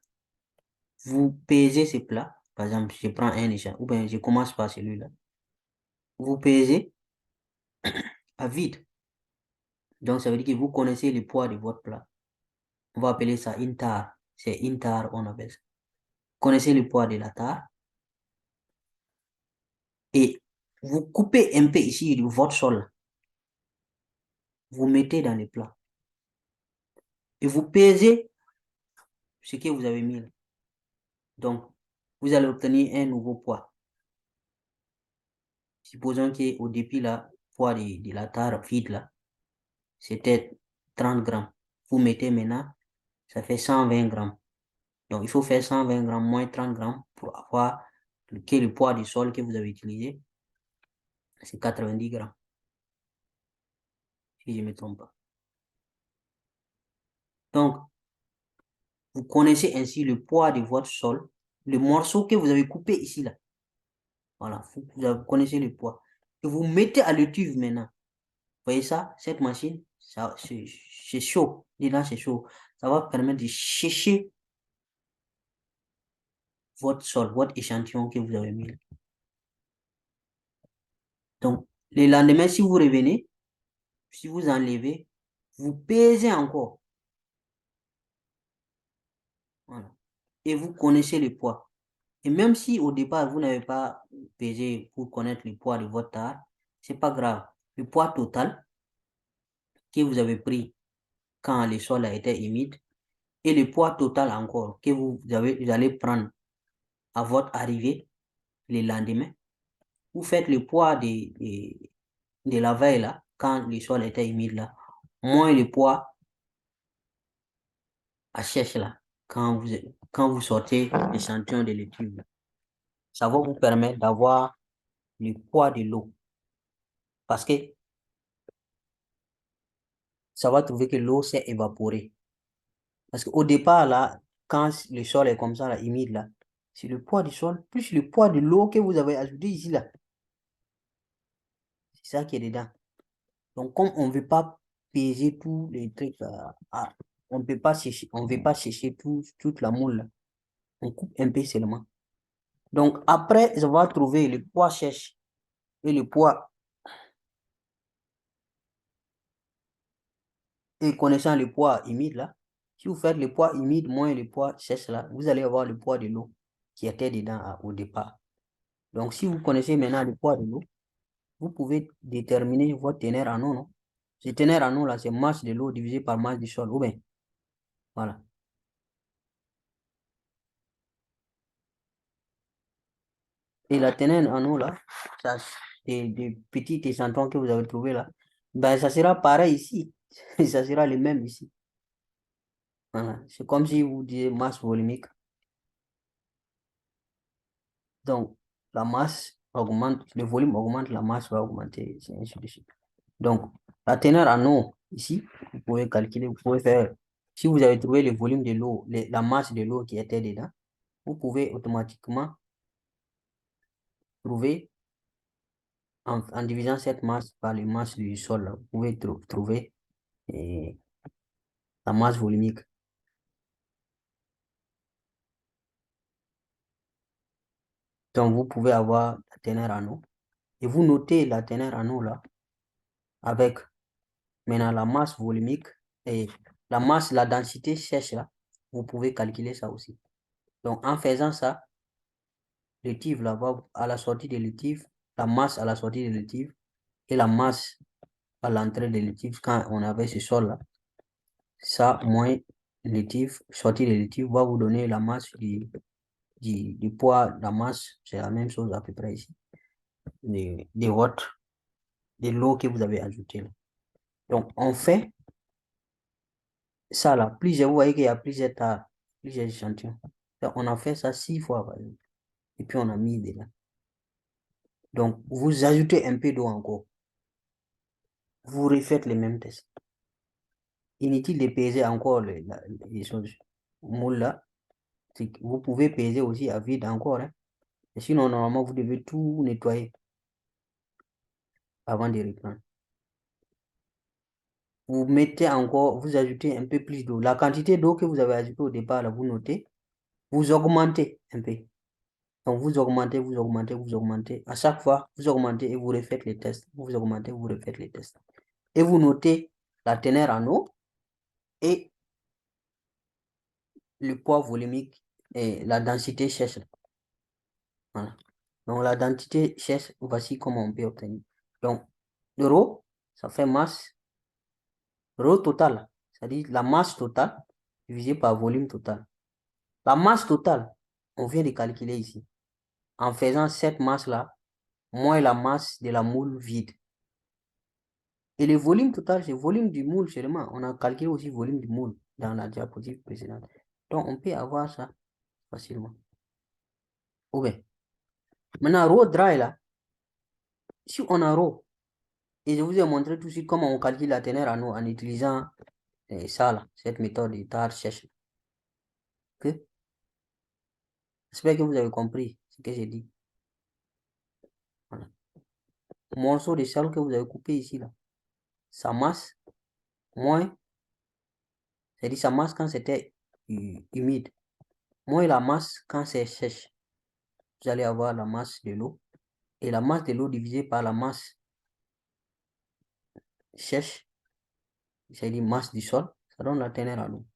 vous pesez ces plats. Par exemple, je prends un échantillon, ou bien je commence par celui-là. Vous pesez à vide. Donc, ça veut dire que vous connaissez le poids de votre plat. On va appeler ça une tare. C'est une tare, on appelle ça. Vous connaissez le poids de la tare. Et vous coupez un peu ici de votre sol. Vous mettez dans le plat. Et vous pesez ce que vous avez mis là. Donc, vous allez obtenir un nouveau poids. Supposons qu'au début, là, le poids de la tare vide, là, c'était 30 grammes. Vous mettez maintenant, ça fait 120 grammes. Donc, il faut faire 120 grammes moins 30 grammes pour avoir le poids du sol que vous avez utilisé. C'est 90 grammes. Si je ne me trompe pas. Donc, vous connaissez ainsi le poids de votre sol, le morceau que vous avez coupé ici, là. Voilà, vous connaissez le poids. Et vous mettez à l'étuve maintenant. Vous voyez ça, cette machine, ça, c'est chaud. Dedans, c'est chaud. Ça va permettre de sécher votre sol, votre échantillon que vous avez mis. Donc, le lendemain, si vous revenez, si vous enlevez, vous pesez encore. Voilà. Et vous connaissez le poids. Et même si au départ, vous n'avez pas pesé pour connaître le poids de votre tarte, c'est pas grave. Le poids total que vous avez pris quand le sol a été humide et le poids total encore que vous allez prendre à votre arrivée le lendemain, vous faites le poids de la veille là, quand le sol était humide là, moins le poids à sèche là, quand vous sortez l'échantillon de l'étude. Ça va vous permettre d'avoir le poids de l'eau. Parce que ça va trouver que l'eau s'est évaporée. Parce qu'au départ, là, quand le sol est comme ça, là, humide, là, c'est le poids du sol plus le poids de l'eau que vous avez ajouté ici, là. C'est ça qui est dedans. Donc, comme on ne veut pas peser tous les trucs, on ne peut pas sécher, on veut pas sécher toute la moule, là. On coupe un peu seulement. Donc, après avoir trouvé le poids sèche et le poids, et connaissant le poids humide, là, si vous faites le poids humide moins le poids sèche, là, vous allez avoir le poids de l'eau qui était dedans au départ. Donc, si vous connaissez maintenant le poids de l'eau, vous pouvez déterminer votre teneur en eau, non? Ce teneur en eau, là, c'est masse de l'eau divisé par masse du sol. Ou bien, voilà. Et la teneur en eau, là, ça, des petits échantillons que vous avez trouvés là, ben, ça sera pareil ici. Ça sera le même ici. Voilà. C'est comme si vous disiez masse volumique. Donc, la masse augmente, le volume augmente, la masse va augmenter, et ainsi de suite. Donc, la teneur en eau, ici, vous pouvez calculer, vous pouvez faire, si vous avez trouvé le volume de l'eau, la masse de l'eau qui était dedans, vous pouvez automatiquement trouver, en divisant cette masse par les masses du sol, là, vous pouvez trouver eh, la masse volumique. Donc, vous pouvez avoir la teneur en eau. Et vous notez la teneur en eau là, avec maintenant la masse volumique et la masse, la densité sèche là. Vous pouvez calculer ça aussi. Donc, en faisant ça, l'étive là-bas, à la sortie de l'étive, la masse à la sortie de l'étive et la masse à l'entrée de l'étive quand on avait ce sol-là, ça moins l'étive, sortie de l'étive va vous donner la masse du poids, la masse, c'est la même chose à peu près ici, de votre, de l'eau que vous avez ajoutée là. Donc, on fait ça là, plusieurs, vous voyez qu'il y a plusieurs tas, plusieurs échantillons. Donc, on a fait ça 6 fois, par exemple, et puis on a mis dedans. Donc, vous ajoutez un peu d'eau encore. Vous refaites les mêmes tests. Inutile de peser encore les choses. Moule là, vous pouvez peser aussi à vide encore, hein. Et sinon, normalement, vous devez tout nettoyer avant de reprendre. Vous mettez encore, vous ajoutez un peu plus d'eau. La quantité d'eau que vous avez ajoutée au départ, là, vous notez, vous augmentez un peu. Donc, vous augmentez, vous augmentez, vous augmentez. À chaque fois, vous augmentez et vous refaites les tests. Vous augmentez, vous refaites les tests. Et vous notez la teneur en eau et le poids volumique et la densité sèche. Voilà. Donc, la densité sèche, voici comment on peut obtenir. Donc, rho, ça fait masse, rho total, c'est-à-dire la masse totale divisée par volume total. La masse totale, on vient de calculer ici, en faisant cette masse-là, moins la masse de la moule vide. Et le volume total, c'est le volume du moule seulement. On a calculé aussi le volume du moule dans la diapositive précédente. Donc, on peut avoir ça facilement. Ok. Maintenant, rho dry là, si on a rho, et je vous ai montré tout de suite comment on calcule la teneur en eau en utilisant Et ça, là, cette méthode est sèche. Ok? J'espère que vous avez compris ce que j'ai dit. Voilà. Morceau de sel que vous avez coupé ici, là, sa masse, moins, c'est-à-dire sa masse quand c'était humide, moins la masse quand c'est sèche. Vous allez avoir la masse de l'eau. Et la masse de l'eau divisée par la masse sèche, c'est-à-dire masse du sol, ça donne la teneur en eau.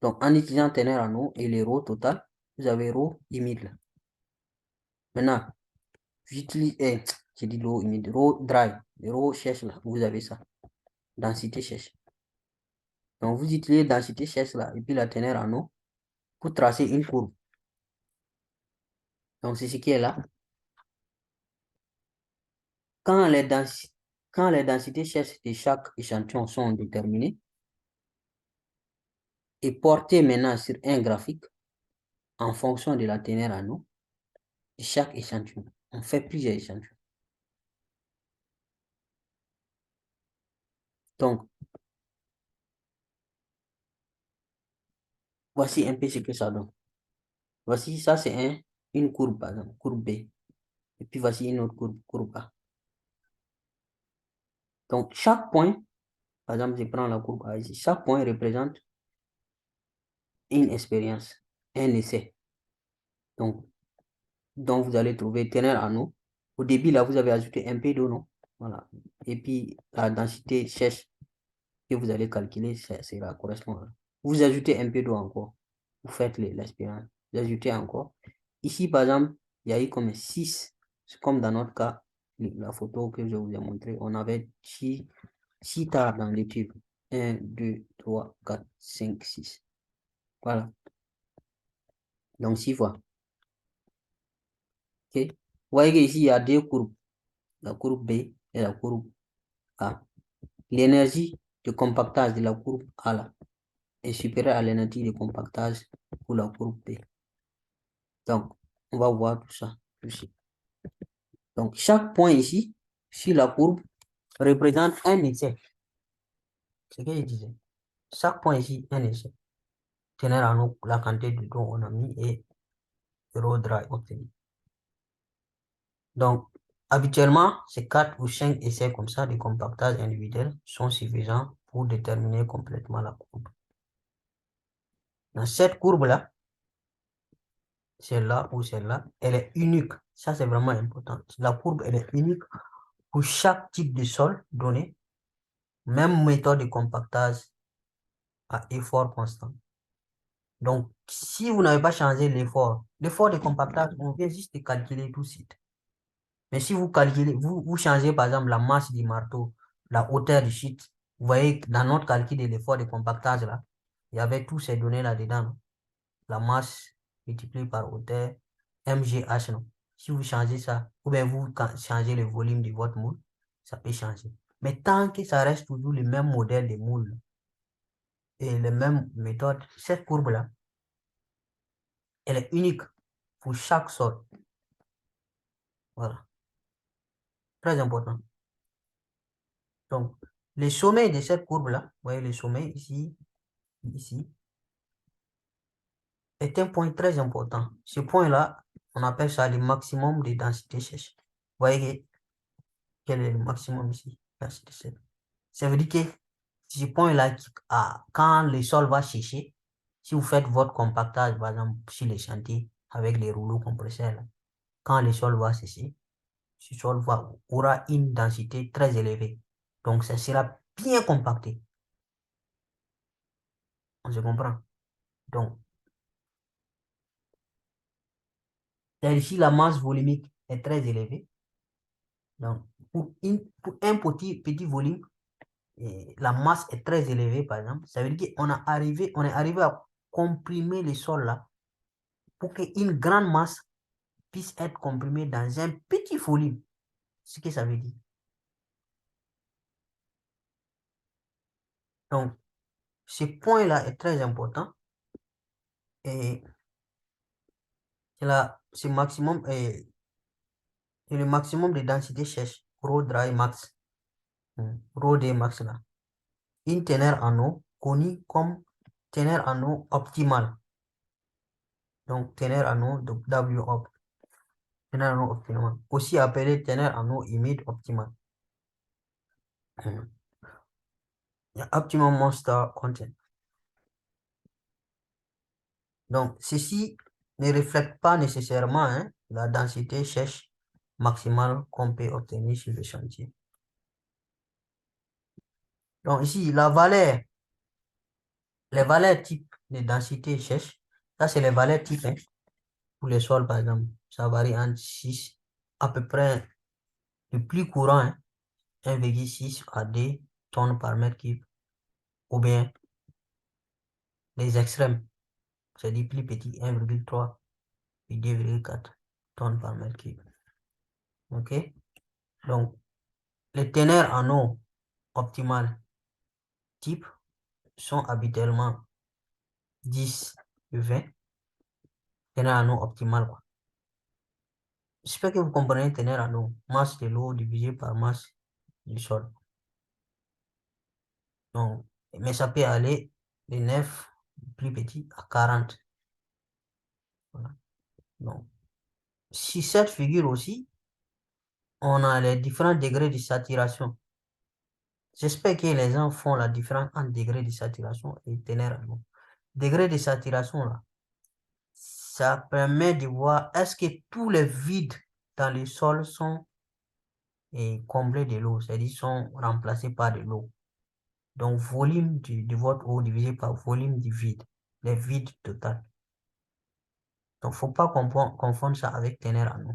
Donc, en utilisant teneur en eau et le rho total, vous avez rho humide là. Maintenant, j'utilise, j'ai dit l'eau humide, rho dry, le rho sèche là, vous avez ça, densité sèche. Donc, vous utilisez densité sèche là, et puis la teneur en eau, pour tracer une courbe. Donc, c'est ce qui est là. Quand les densités sèches de chaque échantillon sont déterminées et portées maintenant sur un graphique en fonction de la teneur en eau de chaque échantillon, on fait plusieurs échantillons. Donc, voici un peu ce que ça donne. Voici, ça c'est une courbe, par exemple, courbe B. Et puis voici une autre courbe, courbe A. Donc, chaque point, par exemple, je prends la courbe A ici, chaque point représente une expérience, un essai. Donc vous allez trouver teneur en eau. Au début, là, vous avez ajouté un peu d'eau, non? Voilà. Et puis, la densité sèche que vous allez calculer, c'est la correspond. Vous ajoutez un peu d'eau encore. Vous faites l'expérience. Vous ajoutez encore. Ici, par exemple, il y a eu comme 6. C'est comme dans notre cas, la photo que je vous ai montré. On avait 6 tares dans les tubes. 1, 2, 3, 4, 5, 6. Voilà. Donc, 6 fois. OK? Vous voyez qu'ici, il y a deux courbes. La courbe B et la courbe A. L'énergie de compactage de la courbe A là, est supérieure à l'énergie de compactage pour la courbe B. Donc, on va voir tout ça ici. Donc, chaque point ici, sur la courbe, représente un essai. C'est ce que je disais. Chaque point ici, un essai. Tenir en nous la quantité de dont on a mis et le raw dry obtenu. Donc, habituellement, ces 4 ou 5 essais comme ça de compactage individuel sont suffisants pour déterminer complètement la courbe. Dans cette courbe-là, celle-là ou celle-là, elle est unique. Ça, c'est vraiment important. La courbe, elle est unique pour chaque type de sol donné. Même méthode de compactage à effort constant. Donc, si vous n'avez pas changé l'effort de compactage, on vient juste de calculer tout de suite. Mais si vous calculez, vous changez par exemple la masse du marteau, la hauteur du chute, vous voyez que dans notre calcul de l'effort de compactage, là, il y avait tous ces données là-dedans. La masse multipliée par hauteur, MGH, non. Si vous changez ça, ou bien vous changez le volume de votre moule, ça peut changer. Mais tant que ça reste toujours le même modèle de moule et les mêmes méthodes, cette courbe-là, elle est unique pour chaque sol. Voilà. Très important. Donc, le sommet de cette courbe-là, vous voyez le sommet ici, ici, est un point très important. Ce point-là, on appelle ça le maximum de densité sèche. Vous voyez quel est le maximum ici, densité sèche. Ça veut dire que ce point-là, quand le sol va sécher, si vous faites votre compactage, par exemple, sur les chantiers, avec les rouleaux compresseurs, là, quand le sol va sécher, ce sol aura une densité très élevée. Donc, ça sera bien compacté. On se comprend. Donc, ici, la masse volumique est très élevée. Donc, pour un petit volume, la masse est très élevée, par exemple. Ça veut dire on est arrivé à comprimer le sol là pour qu'une grande masse puisse être comprimée dans un petit volume. Ce que ça veut dire. Donc, ce point-là est très important. Et c'est maximum, et le maximum de densité sèche, rho dry max, rho D max là. une ténère en eau connue comme ténère en eau optimale. Donc, ténère en eau de WOP. Ténère en eau optimale. Aussi appelé ténère en eau humide optimale. Optimum moisture content. Donc, ceci ne reflète pas nécessairement la densité sèche maximale qu'on peut obtenir sur le chantier. Donc, ici, les valeurs type de densité sèche, ça c'est les valeurs type pour les sols, par exemple. Ça varie entre 6, à peu près le plus courant, 1,6 à 2 tonnes par mètre cube, ou bien les extrêmes, c'est-à-dire plus petit, 1,3 et 2,4 tonnes par mètre cube. OK? Donc, les ténères en eau optimales type sont habituellement 10 et 20 ténères en eau optimales, quoi. J'espère que vous comprenez ténère en eau. Masse de l'eau divisée par masse du sol. Donc, mais ça peut aller de 9, plus petit, à 40. Voilà. Donc, si cette figure aussi, on a les différents degrés de saturation. J'espère que les gens font la différence entre degré de saturation et ténère en eau. Degré de saturation, là, ça permet de voir est-ce que tous les vides dans le sol sont comblés de l'eau, c'est-à-dire sont remplacés par de l'eau. Donc, volume de votre eau divisé par volume du vide, les vides total. Donc, il ne faut pas confondre ça avec ténère en eau.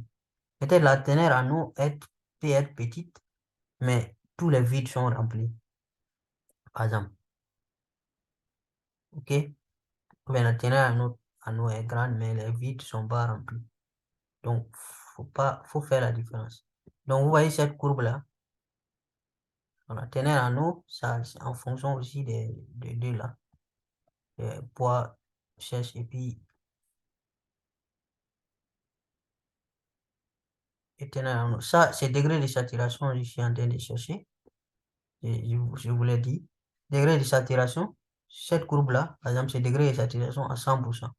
Peut-être la ténère en eau peut être petite, mais tous les vides sont remplis, par exemple. OK? Mais la ténère en eau est grande, mais les vides ne sont pas remplis. Donc, faut faire la différence. Donc, vous voyez cette courbe-là. La ténère en eau, ça, c'est en fonction aussi des deux là. Poids, sèche et puis et ténère en eau. Ça, c'est degré de saturation, je suis en train de chercher. Je vous l'ai dit. Degré de saturation, cette courbe-là, par exemple, c'est degré de saturation à 100%.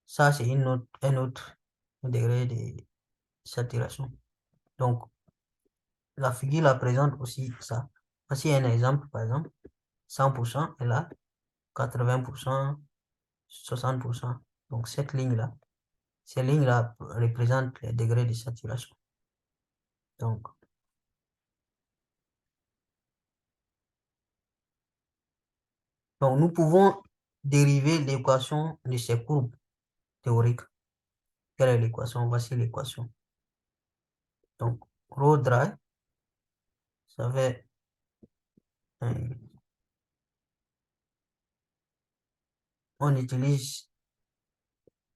Ça, c'est un autre degré de saturation. Donc, la figure la présente aussi ça. Voici un exemple, par exemple, 100% et là, 80%, 60%. Donc, cette ligne-là, ces lignes-là représentent les degrés de saturation. Donc, nous pouvons dériver l'équation de ces courbes théoriques. Quelle est l'équation? Voici l'équation. Donc, rho dry, ça fait on utilise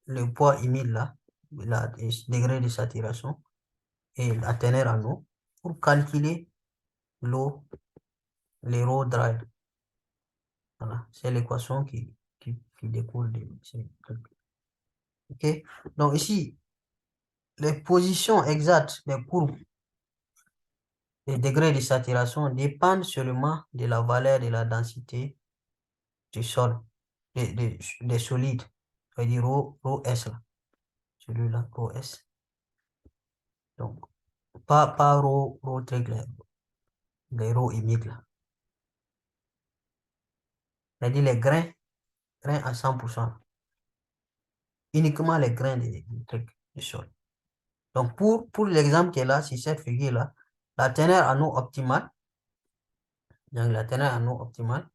le poids humide là, le degré de saturation et la teneur en eau pour calculer l'eau, les rho dry. Voilà, c'est l'équation qui découle de ces trucs. OK? Donc ici, les positions exactes des courbes des degrés de saturation dépendent seulement de la valeur de la densité du sol, des solides. C'est-à-dire rho S là. Celui-là, rho S. Donc, pas rho truc là, les rho humides là. C'est-à-dire les grains à 100%. Uniquement les grains des trucs du sol. Donc, pour l'exemple qui est là, sur cette figure-là, la teneur en eau optimale, donc la teneur en eau optimale,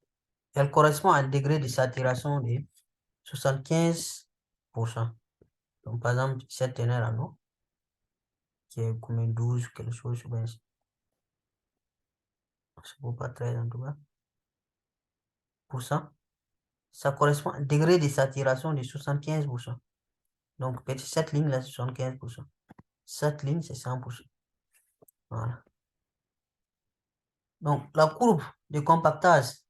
elle correspond à un degré de saturation de 75%. Donc, par exemple, cette teneur en eau, qui est comme 12, quelque chose, ben, c'est pas 13 en tout cas, pour ça, ça correspond à un degré de saturation de 75%. Donc, cette ligne-là, c'est 75%. Cette ligne, c'est 100%. Voilà. Donc, la courbe de compactage,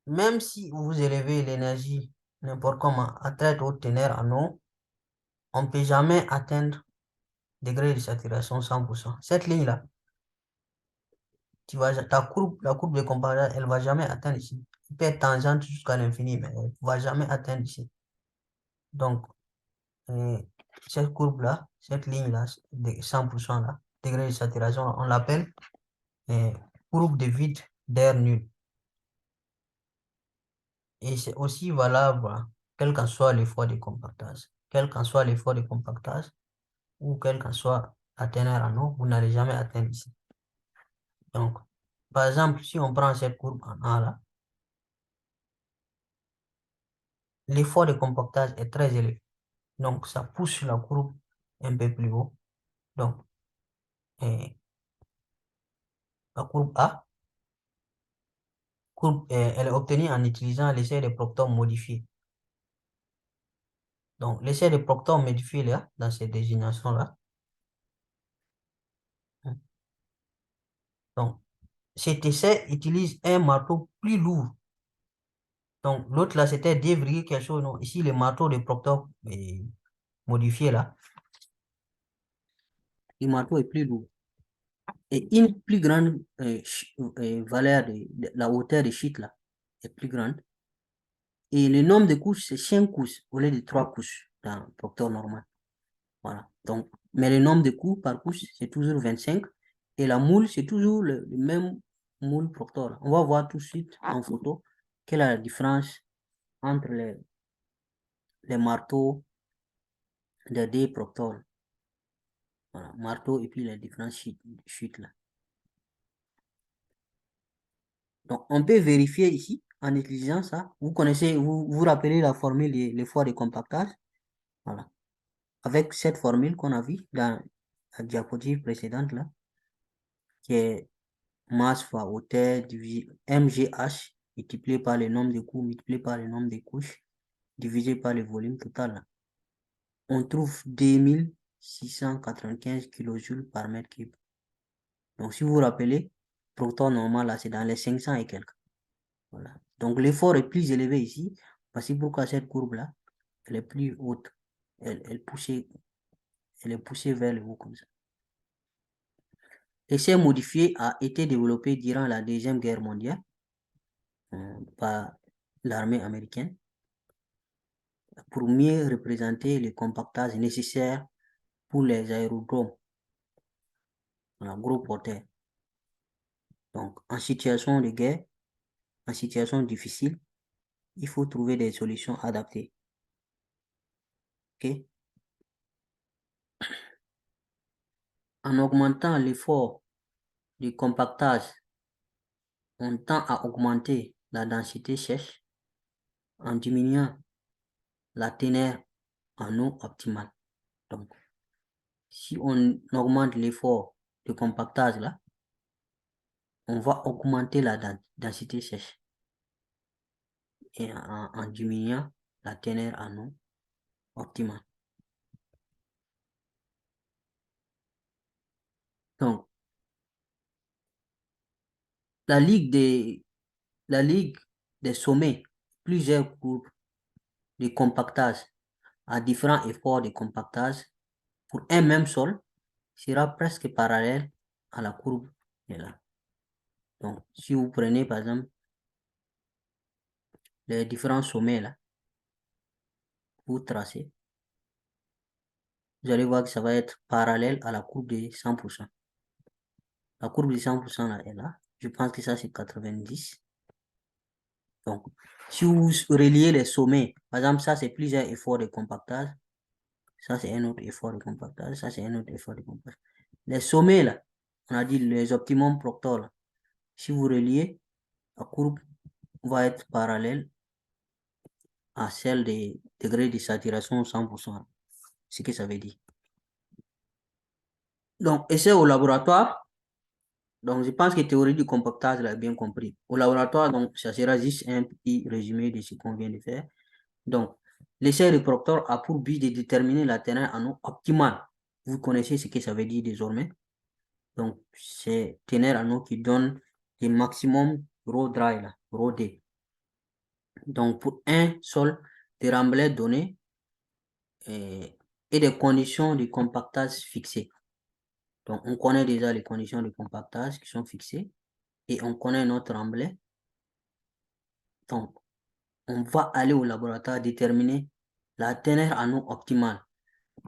même si vous élevez l'énergie n'importe comment à très haute teneur en eau, on ne peut jamais atteindre degré de saturation 100%. Cette ligne-là, la courbe de comparaison, elle ne va jamais atteindre ici. Elle peut être tangente jusqu'à l'infini, mais elle ne va jamais atteindre ici. Donc, cette courbe-là, cette ligne-là, de 100% là, degré de saturation, on l'appelle courbe de vide d'air nul. Et c'est aussi valable, quel qu'en soit l'effort de compactage. Quel qu'en soit l'effort de compactage, ou quel qu'en soit la teneur en eau, vous n'allez jamais atteindre ici. Donc, par exemple, si on prend cette courbe en A là, l'effort de compactage est très élevé. Donc, ça pousse la courbe un peu plus haut. Donc, la courbe A, elle est obtenue en utilisant l'essai de Proctor modifié. Donc, l'essai de Proctor modifié là, dans ces désignations-là. Donc, cet essai utilise un marteau plus lourd. Donc, l'autre là, c'était 2, quelque chose. Non? Ici, le marteau de Proctor est modifié là. Le marteau est plus lourd. Et une plus grande valeur de la hauteur de chute là est plus grande. Et le nombre de couches, c'est 5 couches au lieu de 3 couches dans le Proctor normal. Voilà. Donc, mais le nombre de coups par couche, c'est toujours 25. Et la moule, c'est toujours le même moule Proctor. On va voir tout de suite en photo quelle est la différence entre les marteaux des deux Proctor. Voilà, marteau et puis les différentes chutes là. Donc, on peut vérifier ici en utilisant ça. Vous connaissez, vous rappelez la formule de l'effort de compactage. Voilà. Avec cette formule qu'on a vue dans la diapositive précédente là, qui est masse fois hauteur divisé MGH multiplié par le nombre de coups multiplié par le nombre de couches divisé par le volume total. On trouve 2695 kJ par mètre cube. Donc, si vous vous rappelez, proton normal, là, c'est dans les 500 et quelques. Voilà. Donc, l'effort est plus élevé ici. Voici pourquoi cette courbe-là, elle est plus haute. Elle est poussée vers le haut comme ça. L'essai modifié a été développé durant la Deuxième Guerre mondiale par l'armée américaine pour mieux représenter le compactage nécessaire pour les aérodromes, gros porteurs. Donc, en situation de guerre, en situation difficile, il faut trouver des solutions adaptées. OK? En augmentant l'effort du compactage, on tend à augmenter la densité sèche en diminuant la teneur en eau optimale. Donc, si on augmente l'effort de compactage là, on va augmenter la densité sèche et en diminuant la teneur en eau optimale. Donc, la ligue des sommets, plusieurs courbes de compactage à différents efforts de compactage pour un même sol sera presque parallèle à la courbe de là. Donc, si vous prenez par exemple les différents sommets là, vous tracez, vous allez voir que ça va être parallèle à la courbe de 100%. La courbe de 100% là est là. Je pense que ça c'est 90. Donc, si vous reliez les sommets, par exemple, ça c'est plusieurs efforts de compactage. Ça c'est un autre effort de compactage. Ça c'est un autre effort de compactage. Les sommets là, on a dit les optimum Proctor là. Si vous reliez, la courbe va être parallèle à celle des degrés de saturation 100%. Ce que ça veut dire. Donc, essai au laboratoire. Donc, je pense que théorie du compactage là, bien compris. Au laboratoire, donc, ça sera juste un petit résumé de ce qu'on vient de faire. Donc, l'essai de Proctor a pour but de déterminer la teneur en eau optimale. Vous connaissez ce que ça veut dire désormais. Donc, c'est teneur en eau qui donne le maximum ρ dry, là, ρ D. Donc, pour un sol de remblai donné et des conditions de compactage fixées. Donc, on connaît déjà les conditions de compactage qui sont fixées. et on connaît notre remblai, donc on va aller au laboratoire déterminer la teneur en eau optimale.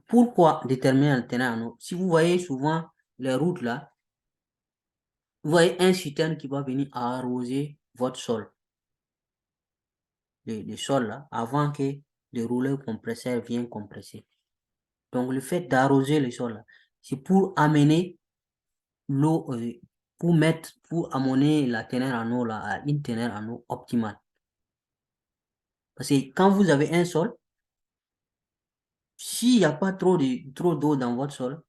Pourquoi déterminer la teneur en eau? Si vous voyez souvent les routes là, vous voyez un citerne qui va venir arroser votre sol, le sol là, avant que le rouleau compresseur vienne compresser. Donc le fait d'arroser le sol là, c'est pour amener l'eau, pour amener la teneur en eau là à une teneur en eau optimale. Parce que quand vous avez un sol, s'il n'y a pas trop d'eau dans votre sol,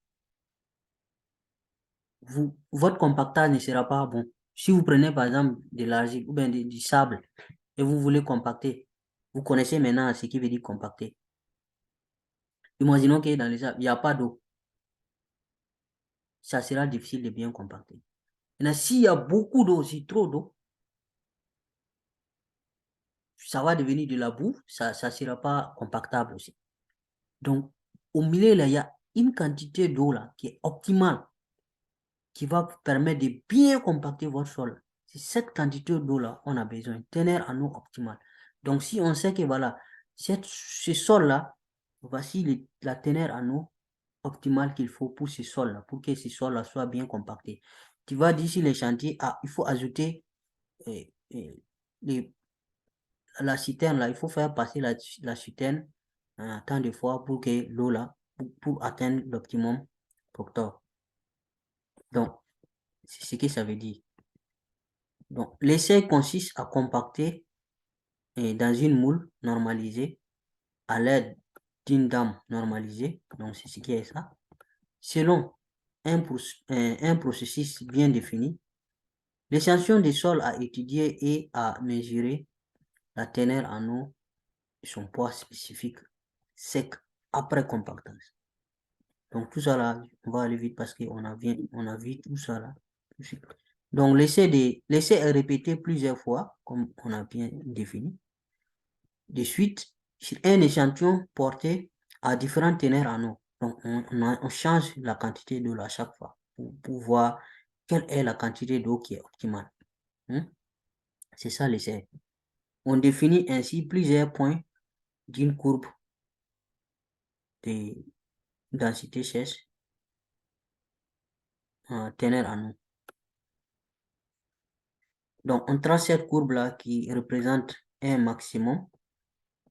votre compactage ne sera pas bon. Si vous prenez par exemple de l'argile ou bien du sable et vous voulez compacter, vous connaissez maintenant ce qui veut dire compacter. Imaginons que dans les sables, il n'y a pas d'eau. Ça sera difficile de bien compacter. Maintenant, s'il y a beaucoup d'eau, si trop d'eau, ça va devenir de la boue, ça ne sera pas compactable aussi. Donc, au milieu, là, il y a une quantité d'eau là qui est optimale, qui va vous permettre de bien compacter votre sol. C'est cette quantité d'eau-là qu'on a besoin, tenir en eau optimale. Donc, si on sait que voilà, ce sol-là, voici la teneur en eau optimale qu'il faut pour ce sol-là, pour que ce sol-là soit bien compacté. Tu vas dire sur les chantiers, ah, il faut ajouter euh, euh, les- la citerne, là, il faut faire passer la citerne tant de fois pour que l'eau, là, pour atteindre l'optimum Proctor. Donc, c'est ce que ça veut dire. Donc, l'essai consiste à compacter dans une moule normalisée à l'aide d'une dame normalisée. Donc, c'est ce qui est ça. Selon un processus bien défini, l'échantillon des sols à étudier et à mesurer la teneur en eau et son poids spécifique sec après compactage. Donc, tout ça là, on va aller vite parce qu'on a vu tout ça là. Donc, l'essai est répété plusieurs fois, comme on a bien défini. De suite, sur un échantillon porté à différentes teneurs en eau. Donc, on change la quantité d'eau à chaque fois pour voir quelle est la quantité d'eau qui est optimale. Hein? C'est ça l'essai. On définit ainsi plusieurs points d'une courbe de densité sèche en teneur en eau. Donc, on trace cette courbe-là qui représente un maximum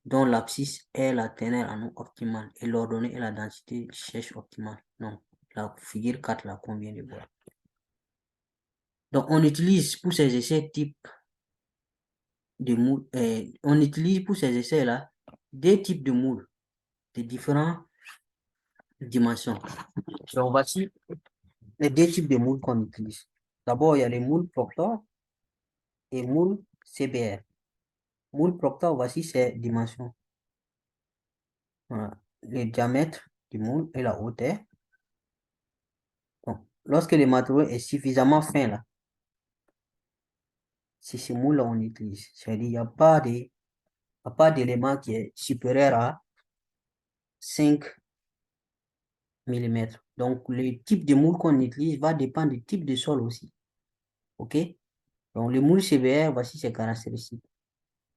dont l'abscisse est la teneur en eau optimale et l'ordonnée est la densité sèche optimale. Donc, la figure 4 là qu'on vient de voir. Donc, on utilise pour ces essais types de moules, on utilise pour ces essais-là des types de moules de différentes dimensions. Donc, voici les deux types de moules qu'on utilise. D'abord, il y a les moules Proctor et moules CBR. Moule Proctor, voici ses dimensions. Voilà. Le diamètre du moule et la hauteur. Donc, lorsque le matériau est suffisamment fin, là, c'est ce moule-là qu'on utilise. C'est-à-dire, il n'y a pas d'élément qui est supérieur à 5 mm. Donc, le type de moule qu'on utilise va dépendre du type de sol aussi. OK? Donc, le moule CBR, voici ses caractéristiques.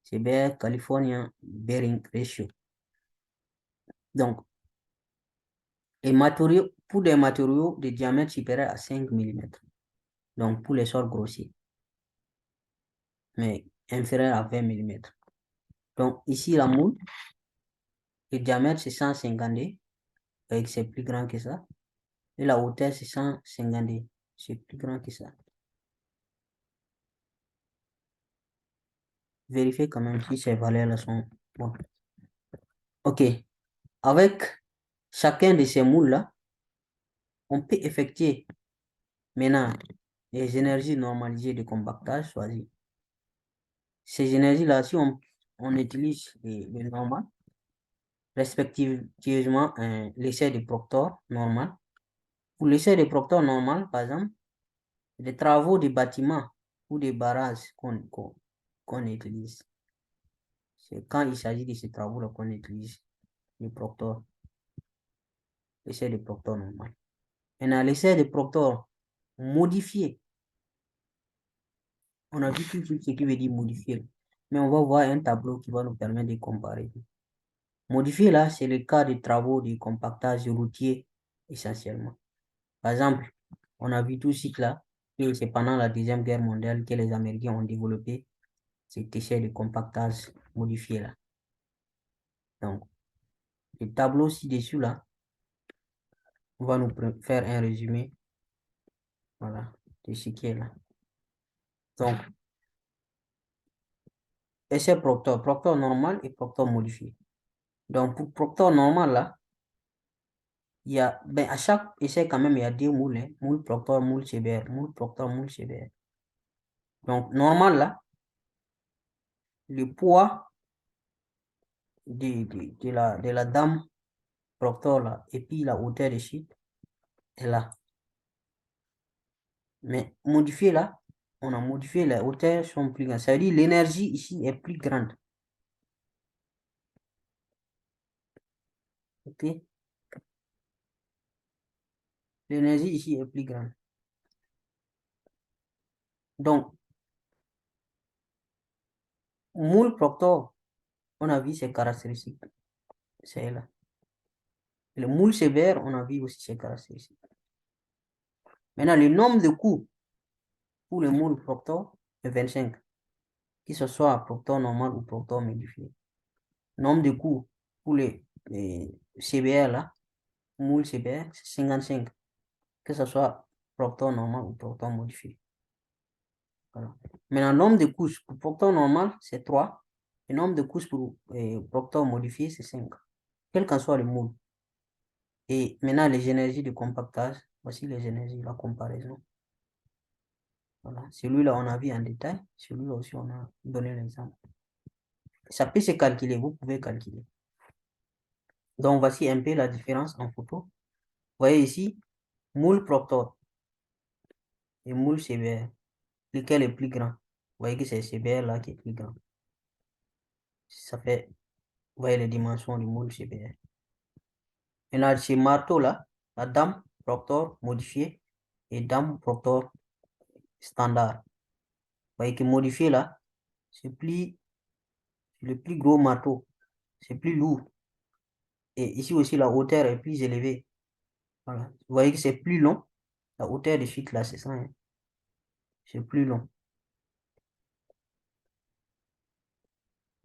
CBR California Bearing Ratio. Donc, pour des matériaux de diamètre supérieur à 5 mm. Donc, pour les sols grossiers. Mais inférieur à 20 mm. Donc, ici, la moule, le diamètre, c'est 150 D. C'est plus grand que ça. Et la hauteur, c'est 150 D. C'est plus grand que ça. Vérifiez quand même si ces valeurs-là sont bonnes. OK. Avec chacun de ces moules-là, on peut effectuer maintenant les énergies normalisées de compactage choisies. Ces énergies-là, si on utilise le normal, respectivement l'essai de Proctor normal. Pour l'essai de Proctor normal, par exemple, les travaux de bâtiment ou des barrages qu'on utilise. C'est quand il s'agit de ces travaux-là qu'on utilise le Proctor, l'essai de Proctor normal. Maintenant, l'essai de Proctor modifié On a vu tout de suite ce qui veut dire modifier. Mais on va voir un tableau qui va nous permettre de comparer. Modifier là, c'est le cas des travaux de compactage routier essentiellement. Par exemple, on a vu tout de suite là que c'est pendant la Deuxième Guerre mondiale que les Américains ont développé cet essai de compactage modifié là. Donc, le tableau ci-dessus là, on va nous faire un résumé, voilà, de ce qui est là. Donc, essai Proctor, Proctor normal et Proctor modifié. Donc, pour Proctor normal là, il y a, ben, à chaque essai quand même, il y a deux moules, hein. Moule Proctor, moule CBR, moule Proctor, moule CBR. Donc, normal là, le poids de la dame Proctor là, et puis la hauteur de chute est là. Mais modifié là, on a modifié les hauteurs sont plus grandes. Ça veut dire l'énergie ici est plus grande. Ok? L'énergie ici est plus grande. Donc, moule Proctor, on a vu ses caractéristiques. C'est là. Le moule sévère, on a vu aussi ses caractéristiques. Maintenant, le nombre de coups pour le moule Proctor est 25, que ce soit Proctor normal ou Proctor modifié. Nombre de coups pour les CBR là, moule CBR, c'est 55, que ce soit Proctor normal ou Proctor modifié. Voilà. Maintenant, nombre de couches pour Proctor normal, c'est 3. Le nombre de couches pour Proctor modifié, c'est 5. Quel qu'en soit le moule. Et maintenant, les énergies de compactage, voici les énergies, la comparaison. Voilà. Celui-là, on a vu en détail. Celui-là aussi, on a donné l'exemple. Ça peut se calculer, vous pouvez calculer. Donc, voici un peu la différence en photo. Vous voyez ici, moule Proctor et moule CBR. Lequel est plus grand? Vous voyez que c'est CBR là qui est plus grand. Ça fait, vous voyez les dimensions du moule CBR. Maintenant, chez marteau là, la dame Proctor modifiée et dame Proctor standard. Vous voyez que modifié là, c'est le plus gros marteau. C'est plus lourd. Et ici aussi, la hauteur est plus élevée. Voilà. Vous voyez que c'est plus long. La hauteur de chute là, c'est ça, hein. C'est plus long.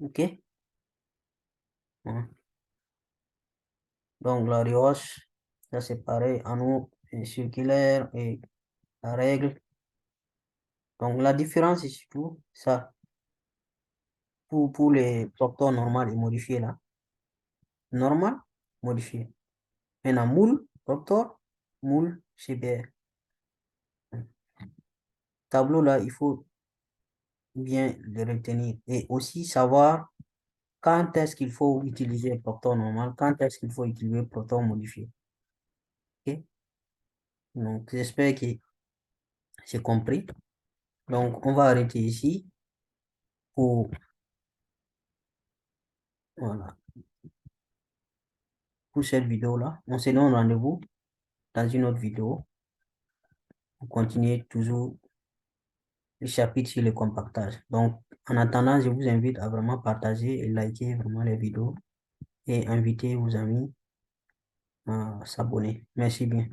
OK? Voilà. Donc, la rioche, ça c'est pareil. Anneau circulaire et la règle. Donc, la différence, c'est surtout ça. Pour les procteurs normal et modifiés là. Normal, modifié. Maintenant, moule, proctor, moule, CBR. Tableau là, il faut bien le retenir. Et aussi savoir quand est-ce qu'il faut utiliser le proctor normal, quand est-ce qu'il faut utiliser le proctor modifié. OK? Donc, j'espère que c'est compris. Donc, on va arrêter ici pour, voilà, pour cette vidéo-là. On se donne rendez-vous dans une autre vidéo pour continuer toujours le chapitre sur le compactage. Donc, en attendant, je vous invite à vraiment partager et liker vraiment les vidéos et inviter vos amis à s'abonner. Merci bien.